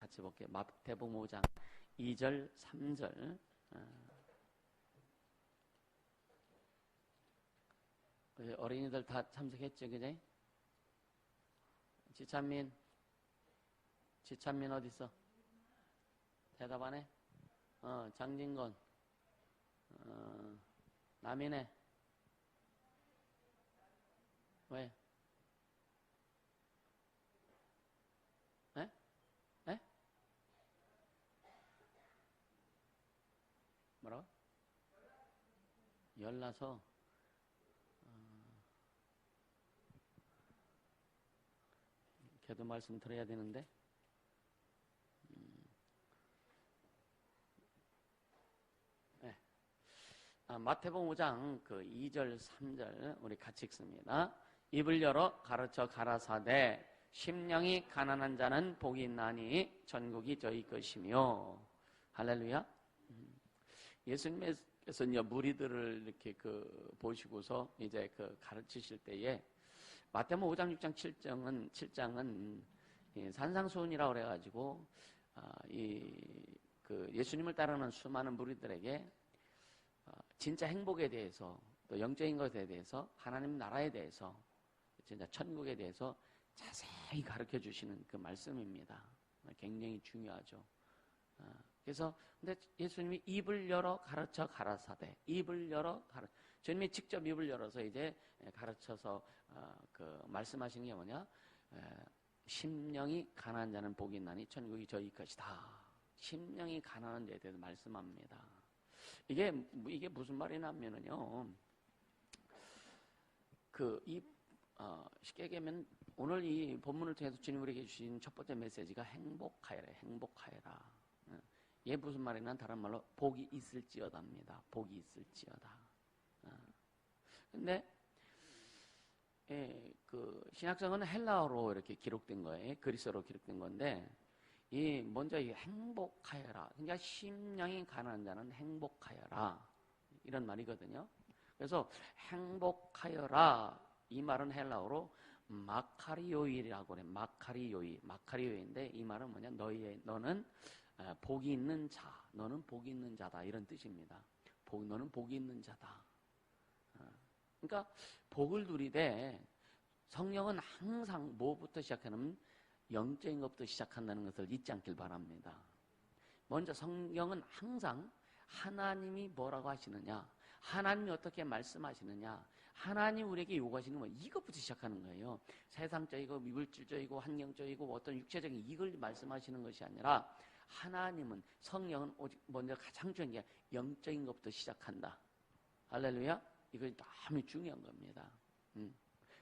같이 볼게요. 마태복음 5장 2절, 3절. 어린이들 다 참석했죠, 그제? 지찬민 어디 있어? 대답 안 해? 장진건, 남인혜. 왜? 에? 에? 뭐라고? 열나서. 걔도 말씀 들어야 되는데. 네. 마태복음 5장 2절, 3절 우리 같이 읽습니다. 입을 열어 가르쳐 가라사대 심령이 가난한 자는 복이 있나니 천국이 저희 것이며. 할렐루야. 예수님께서 이제 무리들을 이렇게 보시고서 이제 가르치실 때에 마태복음 5장, 6장, 7장은 산상수훈이라고 그래가지고 예수님을 따르는 수많은 무리들에게 진짜 행복에 대해서 또 영적인 것에 대해서 하나님 나라에 대해서 진짜 천국에 대해서 자세히 가르쳐 주시는 그 말씀입니다. 굉장히 중요하죠. 그래서 근데 예수님이 입을 열어 가르쳐 가라사대, 입을 열어 주님이 직접 입을 열어서 이제 가르쳐서 말씀하시는 게 뭐냐? 심령이 가난한 자는 복이 있나니 천국이 저희 것이다. 심령이 가난한 자에 대해서 말씀합니다. 이게 무슨 말이냐면요. 쉽게 얘기하면 오늘 이 본문을 통해서 주님 우리에게 주신 첫 번째 메시지가 행복하여라, 행복하여라. 이게 무슨 말이냐? 다른 말로 복이 있을지어다입니다. 복이 있을지어다. 근데 신약성은 헬라어로 이렇게 기록된 거예요. 그리스어로 기록된 건데 먼저 이 행복하여라. 그러니까 심령이 가난한 자는 행복하여라. 이런 말이거든요. 그래서 행복하여라. 이 말은 헬라어로 마카리오이라고 그래. 마카리오이인데 이 말은 뭐냐? 너는 복이 있는 자. 너는 복이 있는 자다. 이런 뜻입니다. 너는 복이 있는 자다. 그러니까 복을 누리되 성령은 항상 뭐부터 시작하냐면 영적인 것부터 시작한다는 것을 잊지 않길 바랍니다. 먼저 성령은 항상 하나님이 뭐라고 하시느냐, 하나님이 어떻게 말씀하시느냐, 하나님 우리에게 요구하시는 거 이것부터 시작하는 거예요. 세상적이고 물질적이고 환경적이고 어떤 육체적인 이걸 말씀하시는 것이 아니라 하나님은, 성령은 오직 먼저 가장 중요한 게 영적인 것부터 시작한다. 할렐루야. 이거 너무 중요한 겁니다.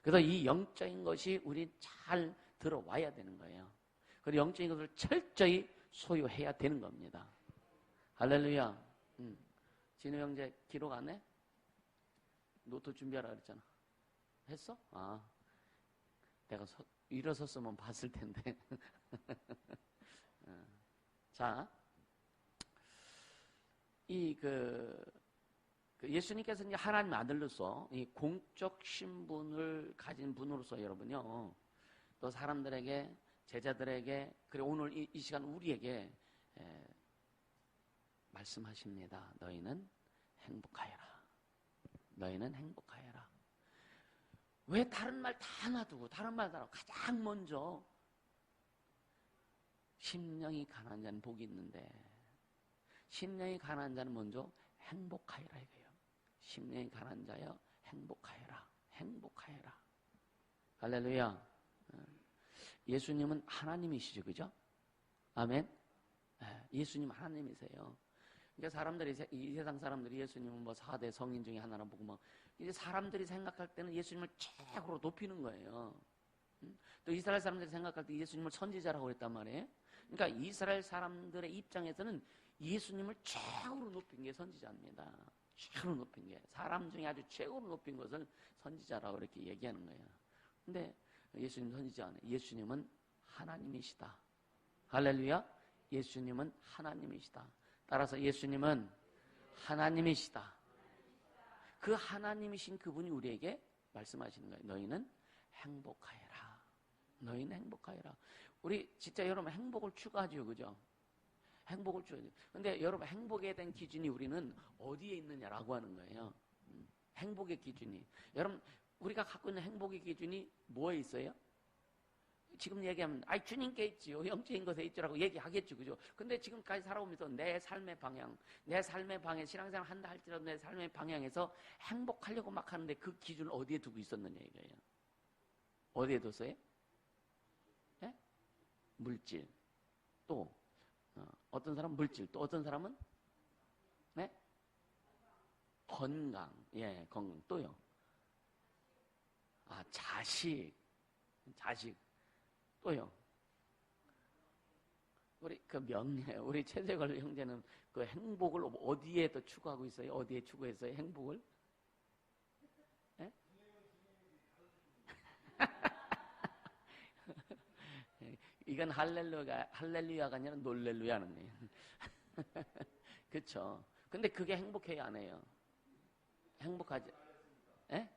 그래서 이 영적인 것이 우리 잘 들어와야 되는 거예요. 그리고 영적인 것을 철저히 소유해야 되는 겁니다. 할렐루야. 진우 형제 기록 안 해? 노트 준비하라 그랬잖아. 했어? 내가 일어섰으면 봤을 텐데. 자, 예수님께서 이제 하나님 아들로서 이 공적 신분을 가진 분으로서 여러분요, 또 사람들에게, 제자들에게, 그리고 오늘 이 시간 우리에게 말씀하십니다. 너희는 행복하여라. 너희는 행복하여라. 왜 다른 말 다 놔두고 다른 말 다 놔두고 가장 먼저 심령이 가난한 자는 복이 있는데, 심령이 가난한 자는 먼저 행복하여라 이거예요. 심령이 가난한 자여 행복하여라. 행복하여라. 할렐루야. 예수님은 하나님이시죠, 그죠? 아멘. 예수님 하나님이세요. 그러니까 사람들이, 이 세상 사람들이 예수님은 뭐 4대 성인 중에 하나라 보고 이제 사람들이 생각할 때는 예수님을 최고로 높이는 거예요. 또 이스라엘 사람들이 생각할 때 예수님을 선지자라고 그랬단 말이에요. 그러니까 이스라엘 사람들의 입장에서는 예수님을 최고로 높인 게 선지자입니다. 최고로 높인 게, 사람 중에 아주 최고로 높인 것을 선지자라고 이렇게 얘기하는 거예요. 근데 예수님 선지자 아니에요. 예수님은 하나님이시다. 할렐루야. 예수님은 하나님이시다. 따라서 예수님은 하나님이시다. 그 하나님이신 그분이 우리에게 말씀하시는 거예요. 너희는 행복하여라. 너희는 행복하여라. 우리 진짜 여러분 행복을 추구하죠, 그죠? 행복을 추구하죠. 근데 여러분 행복에 대한 기준이 우리는 어디에 있느냐라고 하는 거예요. 행복의 기준이. 여러분 우리가 갖고 있는 행복의 기준이 뭐에 있어요? 지금 얘기하면 주님께 있지요. 영적인 것에 있지라고 얘기하겠죠. 그죠? 근데 지금까지 살아오면서 내 삶의 방향, 신앙생활 한다 할지라도 내 삶의 방향에서 행복하려고 막 하는데 그 기준을 어디에 두고 있었느냐 이거예요. 어디에 뒀어요? 네? 물질. 또 어떤 사람은 물질, 또 어떤 사람은 네? 건강. 예, 건강. 또요. 자식. 또요. 우리 그 명예, 우리 최재걸 형제는 그 행복을 어디에 더 추구하고 있어요? 어디에 추구했어요? 행복을? 예? 이건 할렐루야가 아니라 놀렐루야는 거예요. 그쵸? 근데 그게 행복해요, 안 해요? 행복하지? 예?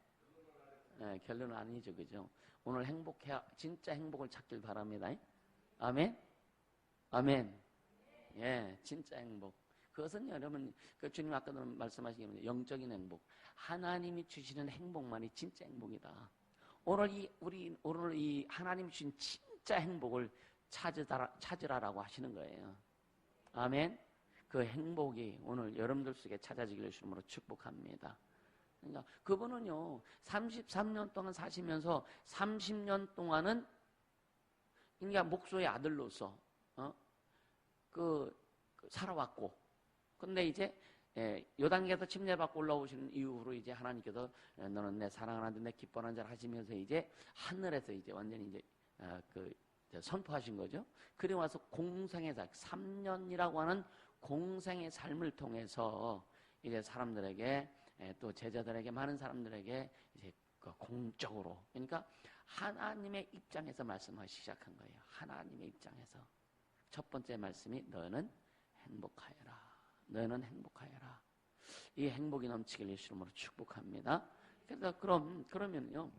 예, 결론은 아니죠, 그죠? 오늘 진짜 행복을 찾길 바랍니다. 아멘? 아멘. 예, 진짜 행복. 그것은 여러분, 주님 아까도 말씀하신 영적인 행복. 하나님이 주시는 행복만이 진짜 행복이다. 오늘 이 하나님이 주신 진짜 행복을 찾으라라고 하시는 거예요. 아멘. 그 행복이 오늘 여러분들 속에 찾아지기를 주님으로 축복합니다. 그러니까 그분은요, 33년 동안 사시면서 30년 동안은 그러니까 목소의 아들로서 살아왔고, 근데 이제 요단계에서 침례받고 올라오시는 이후로 이제 하나님께서 너는 내 사랑하는 아들, 내 기뻐하는 자를 하시면서 이제 하늘에서 이제 완전히 이제 선포하신 거죠. 그리고 와서 공생의 삶, 3년이라고 하는 공생의 삶을 통해서 이제 사람들에게 또 제자들에게 많은 사람들에게 이제 공적으로, 그러니까 하나님의 입장에서 말씀하기 시작한 거예요. 하나님의 입장에서 첫 번째 말씀이 너는 행복하여라. 너는 행복하여라. 이 행복이 넘치길 예수 이름으로 축복합니다. 그래서 그러면요,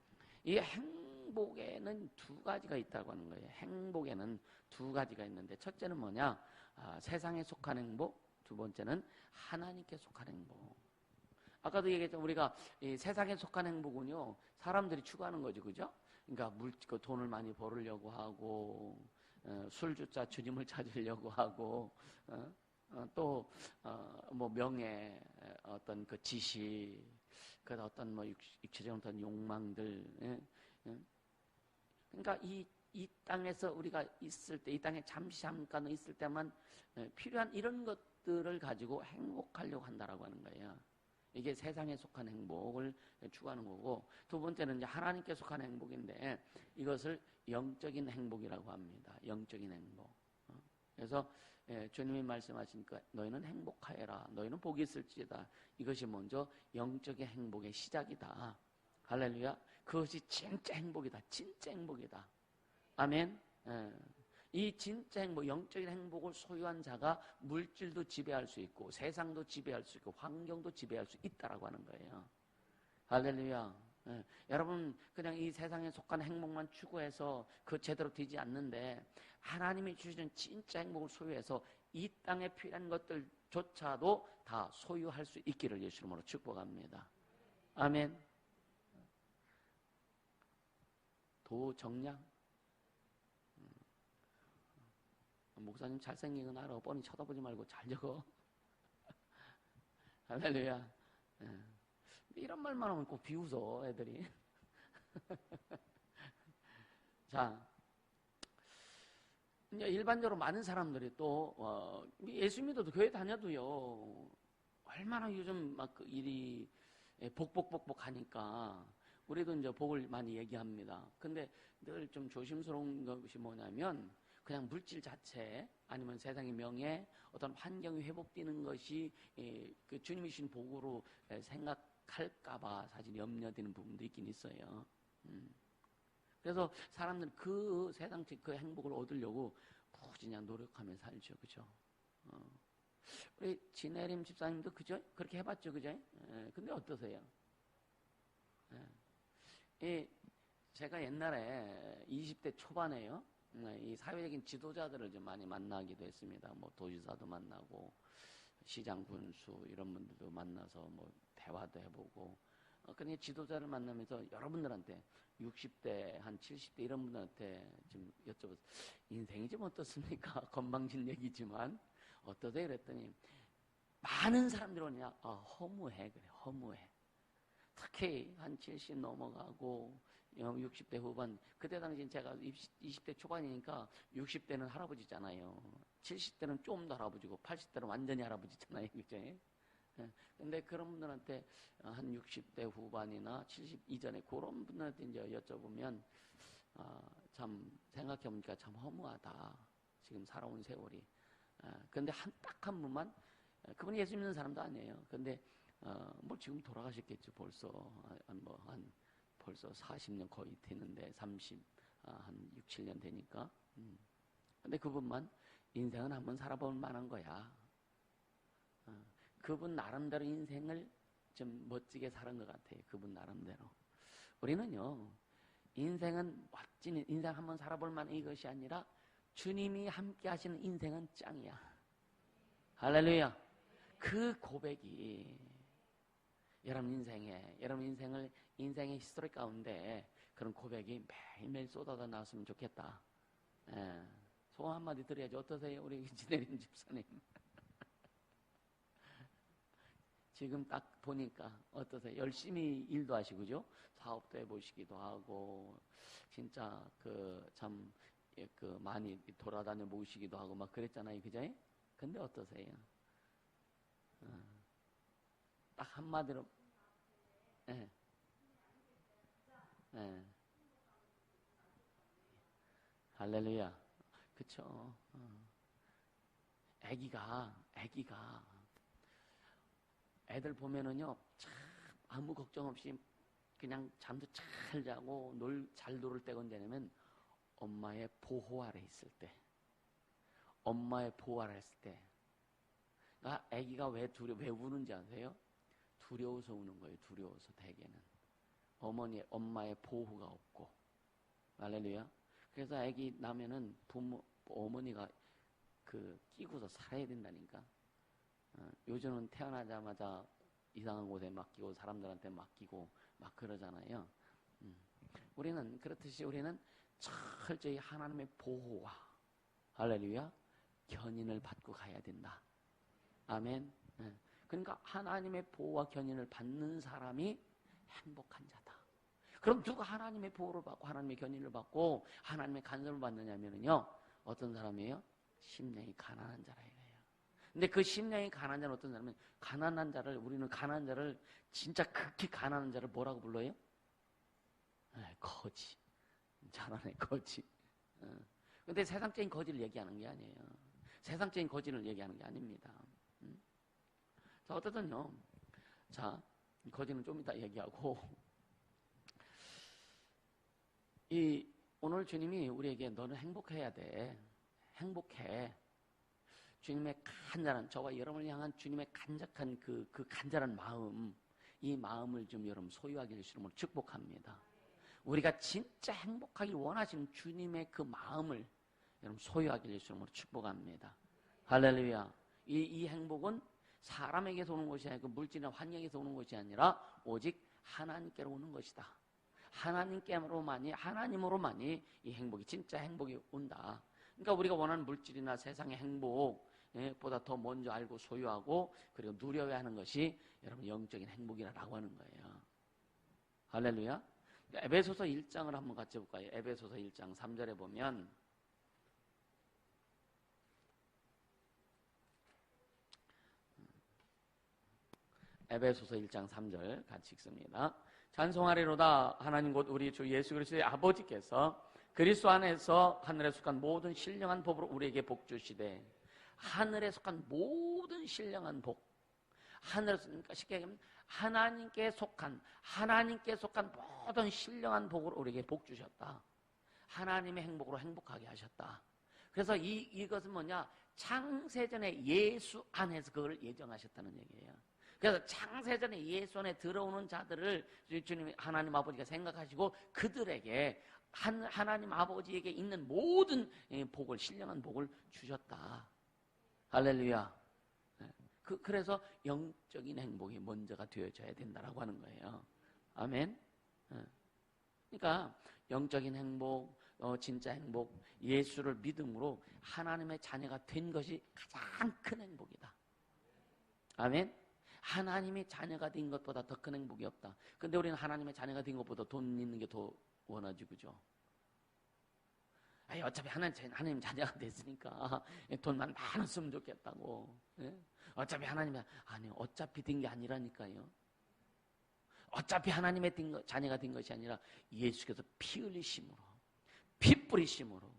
이 행복에는 두 가지가 있다고 하는 거예요. 행복에는 두 가지가 있는데 첫째는 뭐냐? 세상에 속한 행복. 두 번째는 하나님께 속한 행복. 아까도 얘기했죠. 우리가 이 세상에 속한 행복은요, 사람들이 추구하는 거죠, 그죠? 그러니까 돈을 많이 벌으려고 하고, 술주자 주님을 찾으려고 하고, 또 뭐 명예, 어떤 그 지식, 그 어떤 뭐 육체적인 어떤 욕망들. 그러니까 이 땅에서 우리가 있을 때, 이 땅에 잠깐 있을 때만 필요한 이런 것들을 가지고 행복하려고 한다라고 하는 거예요. 이게 세상에 속한 행복을 추구하는 거고, 두 번째는 이제 하나님께 속한 행복인데 이것을 영적인 행복이라고 합니다. 영적인 행복. 그래서 주님이 말씀하시니까 너희는 행복하여라. 너희는 복이 있을지다. 이것이 먼저 영적인 행복의 시작이다. 할렐루야. 그것이 진짜 행복이다. 진짜 행복이다. 아멘. 이 진짜 행복, 영적인 행복을 소유한 자가 물질도 지배할 수 있고 세상도 지배할 수 있고 환경도 지배할 수 있다라고 하는 거예요. 할렐루야. 여러분 그냥 이 세상에 속한 행복만 추구해서 그 제대로 되지 않는데 하나님이 주시는 진짜 행복을 소유해서 이 땅에 필요한 것들조차도 다 소유할 수 있기를 예수 이름으로 축복합니다. 아멘. 도정량. 목사님 잘생긴 건 알아. 뻔히 쳐다보지 말고 잘 적어. 할렐루야. 이런 말만 하면 꼭 비웃어 애들이. 자, 이제 일반적으로 많은 사람들이 또 예수 믿어도 교회 다녀도요, 얼마나 요즘 막 그 일이 복복 하니까 우리도 이제 복을 많이 얘기합니다. 근데 늘 좀 조심스러운 것이 뭐냐면 그냥 물질 자체 아니면 세상의 명예, 어떤 환경이 회복되는 것이 그 주님이 주신 복으로 생각할까봐 사실 염려되는 부분도 있긴 있어요. 그래서 사람들은 그 세상 그 행복을 얻으려고 부지런히 노력하며 살죠, 그죠? 우리 진혜림 집사님도 그죠? 그렇게 해봤죠, 그죠? 근데 어떠세요? 제가 옛날에 20대 초반에요. 이 사회적인 지도자들을 좀 많이 만나기도 했습니다. 뭐 도지사도 만나고 시장 군수 이런 분들도 만나서 뭐 대화도 해보고 그러니까 지도자를 만나면서 여러분들한테 60대 한 70대 이런 분들한테 좀 여쭤봤어요. 인생이 좀 어떻습니까? 건방진 얘기지만 어떠세요? 그랬더니 많은 사람들이 오냐? 허무해 그래. 허무해. 특히 한 70 넘어가고 60대 후반, 그때 당시 제가 20대 초반이니까 60대는 할아버지잖아요. 70대는 좀 더 할아버지고 80대는 완전히 할아버지잖아요. 그죠? 근데 그런 분들한테 한 60대 후반이나 70 이전에 그런 분들한테 이제 여쭤보면 참 생각해보니까 참 허무하다. 지금 살아온 세월이. 근데 딱 한 분만, 그분이 예수 믿는 사람도 아니에요. 근데 뭐 지금 돌아가셨겠죠. 벌써 벌써 40년 거의 되는데 한 6, 7년 되니까. 근데 그분만 인생은 한번 살아볼 만한 거야. 그분 나름대로 인생을 좀 멋지게 사는 것 같아요. 그분 나름대로. 우리는요, 인생은 멋진 인생 한번 살아볼 만한 이것이 아니라 주님이 함께 하시는 인생은 짱이야. 할렐루야. 그 고백이 여러분 인생의 히스토리 가운데 그런 고백이 매일매일 쏟아져 나왔으면 좋겠다. 소원 한마디 드려야지. 어떠세요? 우리 지내림 집사님. 지금 딱 보니까 어떠세요? 열심히 일도 하시고, 그죠? 사업도 해보시기도 하고, 진짜 많이 돌아다녀 보시기도 하고 막 그랬잖아요. 그죠? 근데 어떠세요? 딱 한마디로, 예. 예. 할렐루야. 그쵸. 애들 보면은요, 참 아무 걱정 없이 그냥 잠도 잘 자고 잘 놀을 때가 언제냐면 엄마의 보호 아래 있을 때. 엄마의 보호 아래 있을 때. 애기가 왜 우는지 아세요? 두려워서 우는 거예요. 두려워서 대개는. 엄마의 보호가 없고. 할렐루야. 그래서 애기 나면은 어머니가 끼고서 살아야 된다니까. 요즘은 태어나자마자 이상한 곳에 맡기고 사람들한테 맡기고 막 그러잖아요. 우리는 그렇듯이 우리는 철저히 하나님의 보호와 할렐루야 견인을 받고 가야 된다. 아멘. 그러니까 하나님의 보호와 견인을 받는 사람이 행복한 자다. 그럼 누가 하나님의 보호를 받고 하나님의 견인을 받고 하나님의 간섭을 받느냐면요, 어떤 사람이에요? 심령이 가난한 자라 이거예요. 근데 그 심령이 가난한 자는 어떤 사람은 우리는 가난한 자를 진짜 극히 가난한 자를 뭐라고 불러요? 거지. 잘하네, 거지. 근데 세상적인 거지를 얘기하는 게 아니에요. 세상적인 거지를 얘기하는 게 아닙니다. 자, 어쨌든요. 자, 거지는 좀 이따 얘기하고. 오늘 주님이 우리에게 너는 행복해야 돼. 행복해. 주님의 간절한, 저와 여러분을 향한 주님의 간절한 그 간절한 마음, 이 마음을 좀 여러분 소유하게 해주시는 걸 축복합니다. 우리가 진짜 행복하길 원하시는 주님의 그 마음을 여러분 소유하게 해주시는 걸 축복합니다. 할렐루야. 이 행복은 사람에게서 오는 것이 아니고 물질이나 환경에서 오는 것이 아니라 오직 하나님께로 오는 것이다. 하나님으로만이 이 행복이, 진짜 행복이 온다. 그러니까 우리가 원하는 물질이나 세상의 행복보다 더 먼저 알고 소유하고 그리고 누려야 하는 것이 여러분 영적인 행복이라고 하는 거예요. 할렐루야. 에베소서 1장을 한번 같이 볼까요? 에베소서 1장 3절에 보면 에베소서 1장 3절 같이 읽습니다. 찬송하리로다 하나님 곧 우리 주 예수 그리스도의 아버지께서 그리스도 안에서 하늘에 속한 모든 신령한 복으로 우리에게 복 주시되, 하늘에 속한 모든 신령한 복, 그러니까 쉽게 얘기하면 하나님께 속한 모든 신령한 복으로 우리에게 복 주셨다. 하나님의 행복으로 행복하게 하셨다. 그래서 이것은 뭐냐? 창세전에 예수 안에서 그걸 예정하셨다는 얘기예요. 그래서 창세전에 예수 안에 들어오는 자들을 주님 하나님 아버지가 생각하시고 그들에게 하나님 아버지에게 있는 모든 복을, 신령한 복을 주셨다. 할렐루야. 그래서 영적인 행복이 먼저가 되어져야 된다라고 하는 거예요. 아멘. 그러니까 영적인 행복, 진짜 행복, 예수를 믿음으로 하나님의 자녀가 된 것이 가장 큰 행복이다. 아멘. 하나님의 자녀가 된 것보다 더 큰 행복이 없다. 근데 우리는 하나님의 자녀가 된 것보다 돈 있는 게 더 원하지, 그죠? 어차피 하나님 자녀가 됐으니까 돈만 많았으면 좋겠다고. 예? 어차피 아니요, 어차피 된 게 아니라니까요. 어차피 하나님의 자녀가 된 것이 아니라 예수께서 피 흘리심으로, 피 뿌리심으로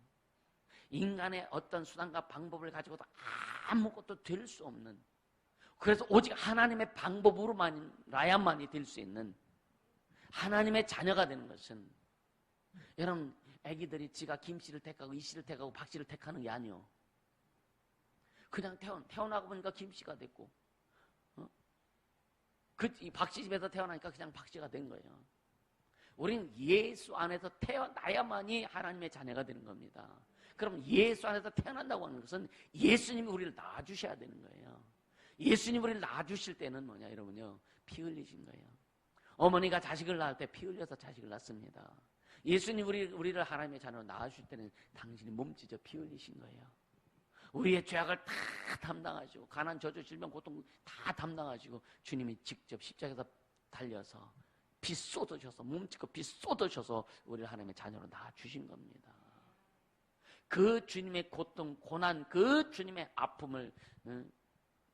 인간의 어떤 수단과 방법을 가지고도 아무것도 될 수 없는, 그래서 오직 하나님의 방법으로만이라야만이 될 수 있는 하나님의 자녀가 되는 것은, 여러분, 애기들이 지가 김씨를 택하고 이씨를 택하고 박씨를 택하는 게 아니요. 그냥 태어나고 보니까 김씨가 됐고, 이 박씨 집에서 태어나니까 그냥 박씨가 된 거예요. 우린 예수 안에서 태어나야만이 하나님의 자녀가 되는 겁니다. 그럼 예수 안에서 태어난다고 하는 것은 예수님이 우리를 낳아주셔야 되는 거예요. 예수님이 우리를 낳아주실 때는 뭐냐, 여러분요, 피 흘리신 거예요. 어머니가 자식을 낳을 때 피 흘려서 자식을 낳습니다. 예수님 우리를 하나님의 자녀로 낳아주실 때는 당신이 몸찢어 피 흘리신 거예요. 우리의 죄악을 다 담당하시고, 가난, 저주, 질병, 고통 다 담당하시고, 주님이 직접 십자가에서 달려서 피 쏟으셔서, 몸짓고 피 쏟으셔서 우리를 하나님의 자녀로 낳아주신 겁니다. 그 주님의 고통, 고난, 그 주님의 아픔을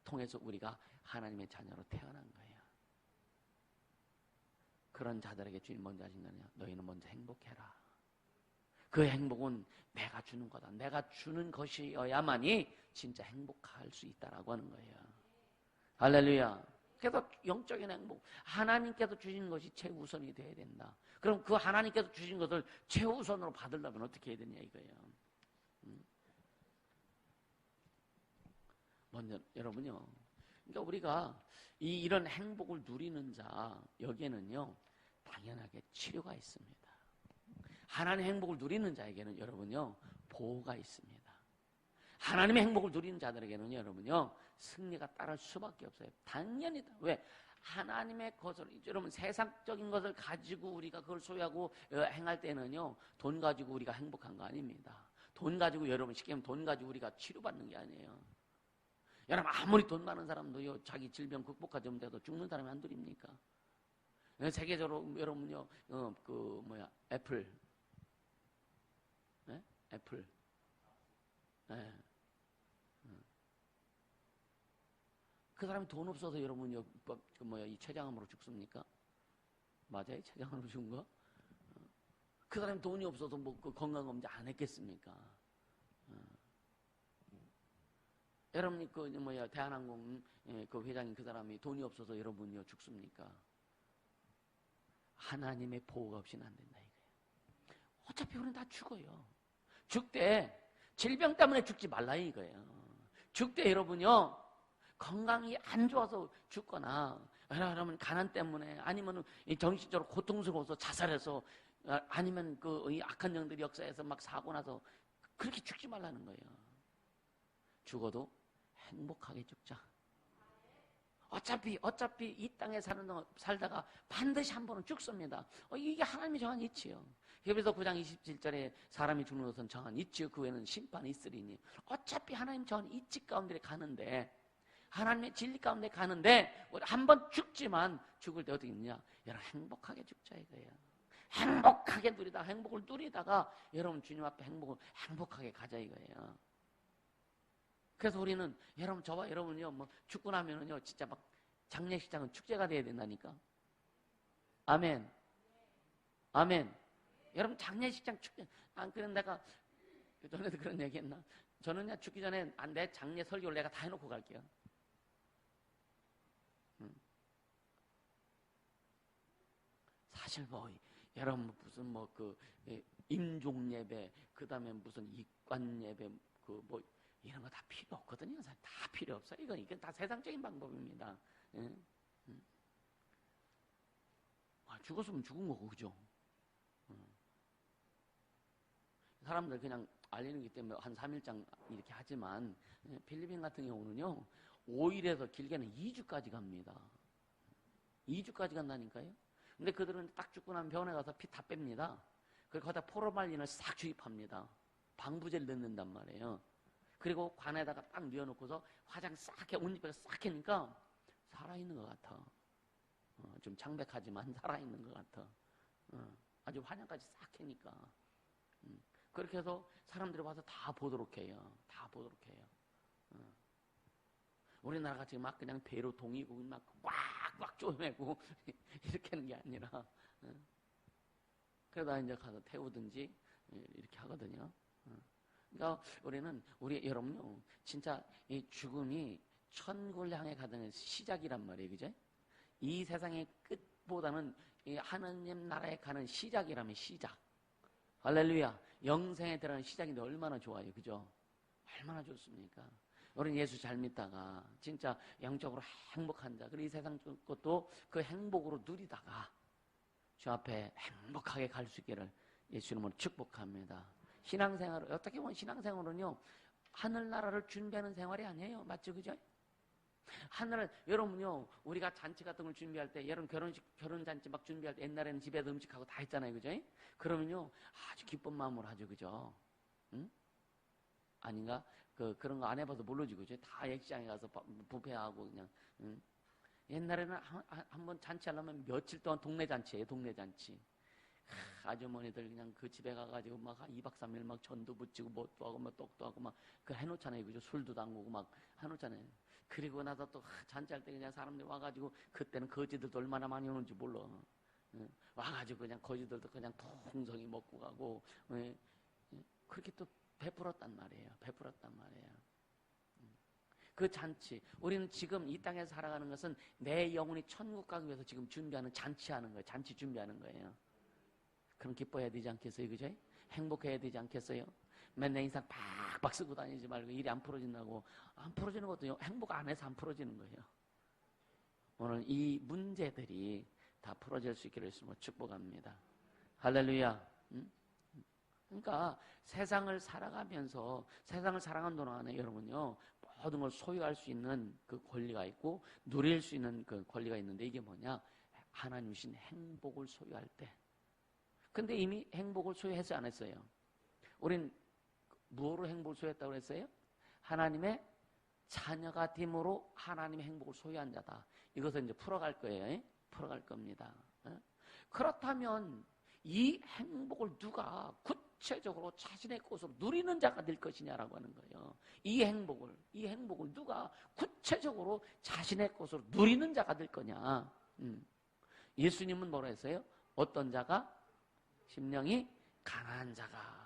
통해서 우리가 하나님의 자녀로 태어난 거예요. 그런 자들에게 주님 먼저 하신 거냐? 너희는 먼저 행복해라. 그 행복은 내가 주는 거다. 내가 주는 것이어야만이 진짜 행복할 수 있다라고 하는 거예요. 할렐루야. 그래서 영적인 행복, 하나님께서 주신 것이 최우선이 돼야 된다. 그럼 그 하나님께서 주신 것을 최우선으로 받으려면 어떻게 해야 되냐 이거예요. 먼저 여러분요, 그러니까 우리가 이런 행복을 누리는 자, 여기에는요 당연하게 치료가 있습니다. 하나님의 행복을 누리는 자에게는 여러분요 보호가 있습니다. 하나님의 행복을 누리는 자들에게는 여러분요 승리가 따를 수밖에 없어요. 당연히다. 왜? 하나님의 것을, 여러분, 세상적인 것을 가지고 우리가 그걸 소유하고 행할 때는요 돈 가지고 우리가 행복한 거 아닙니다. 돈 가지고, 여러분 쉽게 하면 돈 가지고 우리가 치료받는 게 아니에요. 여러분, 아무리 돈 많은 사람도요 자기 질병 극복하지 못해도 죽는 사람이 한둘입니까? 세계적으로 여러분요 애플, 네? 애플, 네. 그 사람이 돈 없어서 여러분요 이 췌장암으로 죽습니까? 맞아요? 췌장암으로 죽은 거? 그 사람이 돈이 없어서 그 건강검진 안 했겠습니까? 여러분이 대한항공 그 회장인 그 사람이 돈이 없어서 여러분요 죽습니까? 하나님의 보호가 없이는 안 된다 이거예요. 어차피 우리는 다 죽어요. 죽되 질병 때문에 죽지 말라 이거예요. 죽되 여러분요 건강이 안 좋아서 죽거나, 여러분 가난 때문에, 아니면 정신적으로 고통스러워서 자살해서, 아니면 이 악한 영들이 역사에서 막 사고 나서 그렇게 죽지 말라는 거예요. 죽어도 행복하게 죽자. 어차피 이 땅에 살다가 반드시 한 번은 죽습니다. 이게 하나님이 정한 이치요. 히브리서 9장 27절에 사람이 죽는 것은 정한 이치요. 그 외에는 심판이 있으리니. 어차피 하나님 정한 이치 가운데 가는데, 하나님의 진리 가운데 가는데 한 번 죽지만 죽을 때 어떻게 있느냐? 여러분 행복하게 죽자 이거예요. 행복하게 행복을 누리다가 여러분 주님 앞에 행복하게 가자 이거예요. 그래서 우리는 저와 여러분이요 죽고 나면은요 진짜 막 장례식장은 축제가 돼야 된다니까. 아멘. 아멘. 여러분 장례식장 축제. 안 그런 내가 전에도 그런 얘기했나? 저는요 죽기 전에 내 장례 설교를 내가 다 해놓고 갈게요. 사실 여러분 무슨 임종 예배, 그 다음에 무슨 입관 예배, 이런 거 다 필요 없거든요. 다 필요 없어요. 이건 다 세상적인 방법입니다. 예? 죽었으면 죽은 거고, 그죠? 사람들 그냥 알리는 기 때문에 한 3일장 이렇게 하지만 필리핀 같은 경우는요 5일에서 길게는 2주까지 갑니다. 2주까지 간다니까요. 근데 그들은 딱 죽고 나면 병원에 가서 피 다 뺍니다. 그리고 거기다 포르말린을 싹 주입합니다. 방부제를 넣는단 말이에요. 그리고 관에다가 딱 뉘어놓고서 화장 싹 해, 옷 입에서 싹 하니까 살아있는 것 같아. 좀 창백하지만 살아있는 것 같아. 아주 화장까지 싹 하니까. 그렇게 해서 사람들이 와서 다 보도록 해요. 다 보도록 해요. 우리나라가 지금 막 그냥 배로 동이고 막 쪼매고 이렇게 하는 게 아니라 그러다 이제 가서 태우든지 이렇게 하거든요. 그러니까 여러분요 진짜 이 죽음이 천국을 향해 가는 시작이란 말이에요, 그죠? 이 세상의 끝보다는 이 하나님 나라에 가는 시작이라면 시작. 할렐루야. 영생에 들어가는 시작인데 얼마나 좋아요, 그죠? 얼마나 좋습니까? 우리는 예수 잘 믿다가 진짜 영적으로 행복한 자, 그리고 이 세상 것도 그 행복으로 누리다가 주 앞에 행복하게 갈 수 있기를 예수 이름으로 축복합니다. 신앙생활, 어떻게 보면 신앙생활은요 하늘나라를 준비하는 생활이 아니에요. 맞죠, 그죠? 여러분요 우리가 잔치 같은 걸 준비할 때, 여러분 결혼잔치 막 준비할 때 옛날에는 집에서 음식하고 다 했잖아요, 그죠? 그러면요 아주 기쁜 마음으로 하죠, 그죠? 응? 아닌가? 그런 거 안 해봐서 모르지, 그죠? 다 액시장에 가서 부페하고 그냥. 응? 옛날에는 한 번 잔치하려면 며칠 동안 동네 잔치예요, 동네 잔치. 아주머니들 그냥 그 집에 가가지고 막 2박 3일 막 전도 붙이고 뭣도 하고 막 떡도 하고 막 그 해놓잖아요, 그죠? 술도 담그고 막 해놓잖아요. 그리고 나서 또 잔치할 때 그냥 사람들이 와가지고, 그때는 거지들도 얼마나 많이 오는지 몰라. 와가지고 그냥 거지들도 그냥 풍성히 먹고 가고, 그렇게 또 베풀었단 말이에요. 베풀었단 말이에요. 그 잔치, 우리는 지금 이 땅에서 살아가는 것은 내 영혼이 천국 가기 위해서 지금 준비하는 잔치하는 거예요. 잔치 준비하는 거예요. 그럼 기뻐해야 되지 않겠어요, 그죠? 행복해야 되지 않겠어요? 맨 내 인상 팍팍 쓰고 다니지 말고 일이 안 풀어진다고. 안 풀어지는 것도 행복 안 해서 안 풀어지는 거예요. 오늘 이 문제들이 다 풀어질 수 있기를 축복합니다. 할렐루야. 응? 그러니까 세상을 살아가면서, 세상을 살아가는 동안에 여러분요 모든 걸 소유할 수 있는 그 권리가 있고 누릴 수 있는 그 권리가 있는데, 이게 뭐냐? 하나님 주신 행복을 소유할 때. 근데 이미 행복을 소유했어요, 안 했어요? 우린 무엇으로 행복을 소유했다고 했어요? 하나님의 자녀가 됨으로 하나님의 행복을 소유한 자다. 이것을 이제 풀어갈 거예요. 풀어갈 겁니다. 그렇다면 이 행복을 누가 구체적으로 자신의 것으로 누리는 자가 될 것이냐라고 하는 거예요. 이 행복을 누가 구체적으로 자신의 것으로 누리는 자가 될 거냐. 예수님은 뭐라 했어요? 어떤 자가? 심령이 가난한 자가.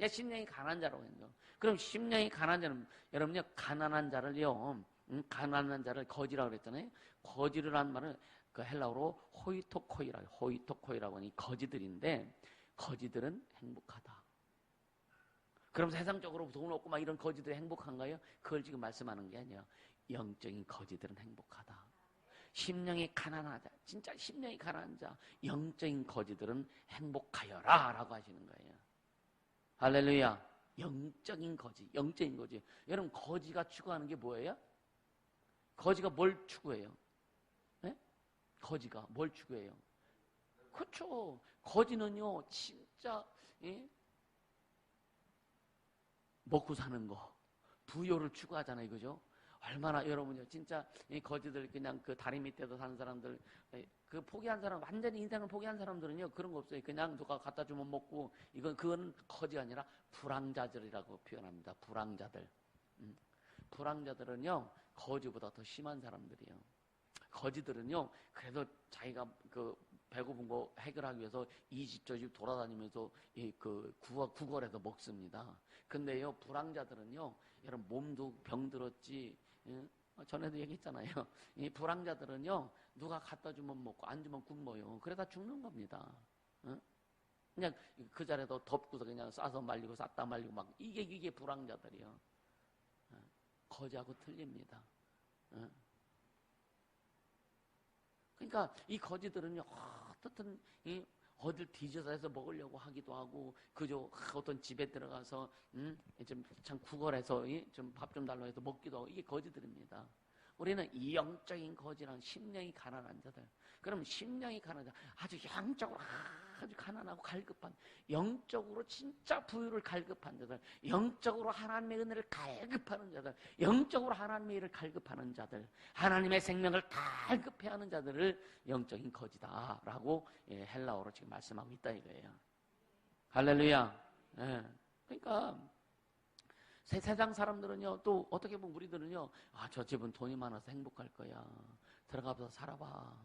심령이 가난한 자라고 했죠. 그럼 심령이 가난한 자는, 여러분요, 가난한 자를요, 가난한 자를 거지라고 그랬잖아요. 거지라는 말은 그 헬라어로 호이토코이라고 하니 거지들인데, 거지들은 행복하다. 그럼 세상적으로 돈 없고 막 이런 거지들이 행복한가요? 그걸 지금 말씀하는 게 아니에요. 영적인 거지들은 행복하다. 심령이 가난하다. 진짜 심령이 가난한 자, 영적인 거지들은 행복하여라 라고 하시는 거예요. 할렐루야. 영적인 거지. 여러분, 거지가 추구하는 게 뭐예요? 거지가 뭘 추구해요? 네? 거지가 뭘 추구해요? 그렇죠. 거지는요 진짜 먹고 사는 거, 부요를 추구하잖아요, 그죠? 얼마나 여러분요 진짜 이 거지들, 그냥 그 다리 밑에서 사는 사람들, 그 포기한 사람, 완전히 인생을 포기한 사람들은요 그런 거 없어요. 그냥 누가 갖다 주면 먹고. 그건 거지가 아니라 불황자들이라고 표현합니다. 불황자들. 불황자들은요 거지보다 더 심한 사람들이에요. 거지들은요 그래도 자기가 그 배고픈 거 해결하기 위해서 이 집 저 집 돌아다니면서 그 구걸해서 먹습니다. 근데요 불황자들은요, 여러분 몸도 병들었지, 전에도 얘기했잖아요. 이 불황자들은요 누가 갖다 주면 먹고 안 주면 굶어요. 그러다 죽는 겁니다. 그냥 그 자리에도 덮고서 그냥 싸서 말리고 쌌다 말리고 막, 이게 불황자들이요. 거지하고 틀립니다. 그러니까 이 거지들은요 어떻든 어딜 뒤져서 먹으려고 하기도 하고 그저 어떤 집에 들어가서 참 구걸해서 좀 밥 좀 달라고 해서 먹기도 하고 이게 거지들입니다. 우리는 이 영적인 거지랑 심령이 가난한 자들. 그럼 심령이 가난한 자, 아주 영적으로 아주 가난하고 갈급한, 영적으로 진짜 부유를 갈급한 자들, 영적으로 하나님의 은혜를 갈급하는 자들, 영적으로 하나님의 일을 갈급하는 자들, 하나님의 생명을 갈급해하는 자들을 영적인 거지다라고 헬라어로 지금 말씀하고 있다 이거예요. 할렐루야. 예. 그러니까 세상 사람들은요, 또 어떻게 보면 우리들은요, 저 집은 돈이 많아서 행복할 거야. 들어가서 살아봐.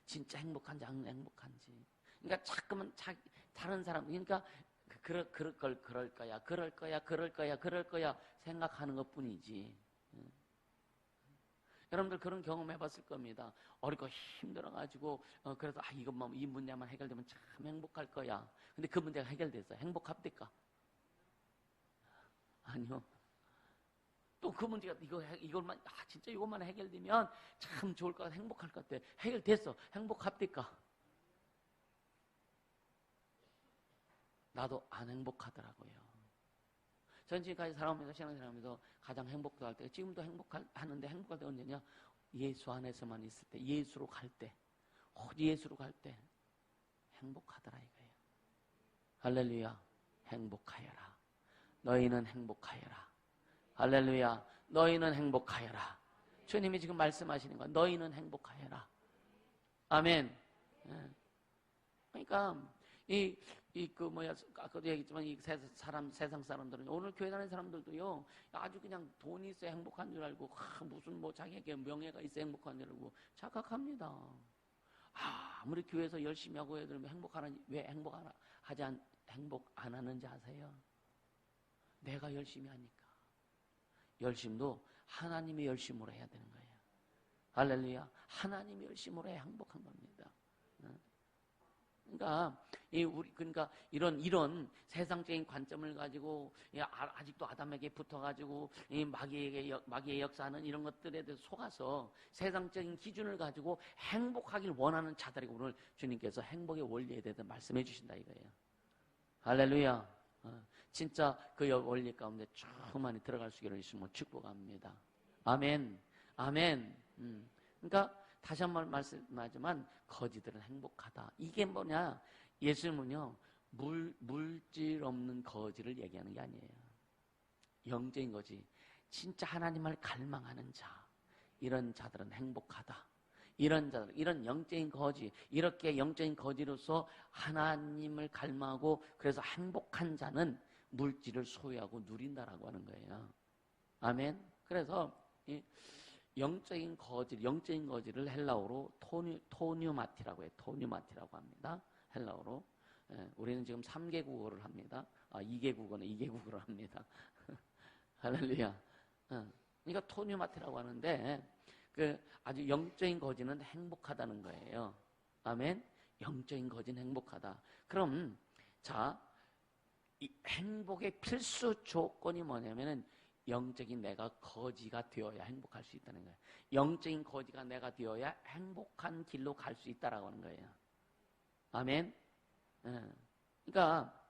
진짜 행복한지 안 행복한지. 그러니까 자꾸만 다른 사람, 그러니까 그럴 거야 생각하는 것 뿐이지. 여러분들 그런 경험 해봤을 겁니다. 어렵고 힘들어가지고 그래서 이것만 이 문제만 해결되면 참 행복할 거야. 근데 그 문제가 해결됐어. 행복합니까? 아니요. 또 그 문제가 이것만 진짜 이것만 해결되면 참 좋을 것 같아, 행복할 것 같아. 해결됐어. 행복합니까? 나도 안 행복하더라고요. 전 지금까지 살아오면서 신앙생활하면서 가장 행복할 때, 지금도 행복하는데 행복할 때 언제냐? 예수 안에서만 있을 때, 예수로 갈 때, 예수로 갈 때 행복하더라 이거예요. 할렐루야. 행복하여라. 너희는 행복하여라. 할렐루야. 너희는 행복하여라. 주님이 지금 말씀하시는 건 너희는 행복하여라. 아멘. 그러니까 아까도 얘기했지만 세상 사람들은, 오늘 교회 다니는 사람들도요, 아주 그냥 돈이 있어야 행복한 줄 알고, 무슨 자기에게 명예가 있어야 행복한 줄 알고 착각합니다. 아무리 교회에서 열심히 하고 애들 왜 행복 안 하는지 아세요? 내가 열심히 하니까. 열심도 하나님의 열심으로 해야 되는 거예요. 할렐루야. 하나님의 열심으로 해야 행복한 겁니다. 그러니까 이런 세상적인 관점을 가지고 아직도 아담에게 붙어가지고 마귀의 역사하는 이런 것들에 대해서 속아서 세상적인 기준을 가지고 행복하길 원하는 자들이 오늘 주님께서 행복의 원리에 대해서 말씀해 주신다 이거예요. 할렐루야. 진짜 그 원리 가운데 충만히 들어갈 수 있기를 예수님으로 축복합니다. 아멘. 아멘. 그러니까 다시 한번 말씀하지만 거지들은 행복하다. 이게 뭐냐? 예수님은요, 물질 없는 거지를 얘기하는 게 아니에요. 영적인 거지. 진짜 하나님을 갈망하는 자, 이런 자들은 행복하다. 이런 자들, 이런 영적인 거지, 이렇게 영적인 거지로서 하나님을 갈망하고 그래서 행복한 자는 물질을 소유하고 누린다라고 하는 거예요. 아멘. 그래서 영적인 거지를 헬라어로 토뉴마티라고 해요. 토뉴마티라고 합니다. 헬라어로. 우리는 지금 3개 국어를 합니다. 2개 국어는 2개 국어를 합니다. 할렐루야. 그러니까 토뉴마티라고 하는데, 아주 영적인 거지는 행복하다는 거예요. 아멘. 영적인 거지는 행복하다. 그럼, 이 행복의 필수 조건이 뭐냐면은, 영적인 내가 거지가 되어야 행복할 수 있다는 거예요. 영적인 거지가 내가 되어야 행복한 길로 갈 수 있다라고 하는 거예요. 아멘. 그러니까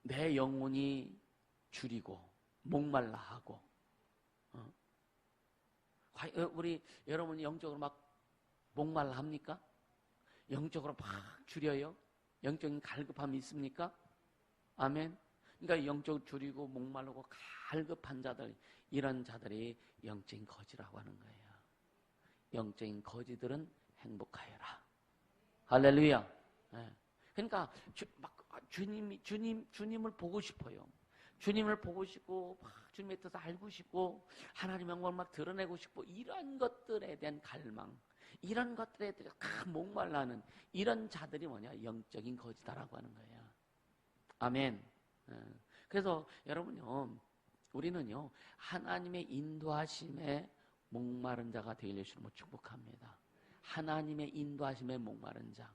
내 영혼이 줄이고 목말라 하고, 우리 여러분이 영적으로 막 목말라 합니까? 영적으로 막 줄여요? 영적인 갈급함이 있습니까? 아멘. 그러니까 영적 줄이고 목마르고 갈급한 자들, 이런 자들이 영적인 거지라고 하는 거예요. 영적인 거지들은 행복하여라. 할렐루야. 그러니까 주님을 보고 싶어요. 주님을 보고 싶고 주님의 뜻을 알고 싶고 하나님의 영광을 막 드러내고 싶고, 이런 것들에 대한 갈망, 이런 것들에 대해 목말라는 이런 자들이 뭐냐? 영적인 거지다라고 하는 거예요. 아멘. 그래서 여러분요, 우리는요, 하나님의 인도하심에 목마른 자가 되길 예수님으로 축복합니다. 하나님의 인도하심에 목마른 자.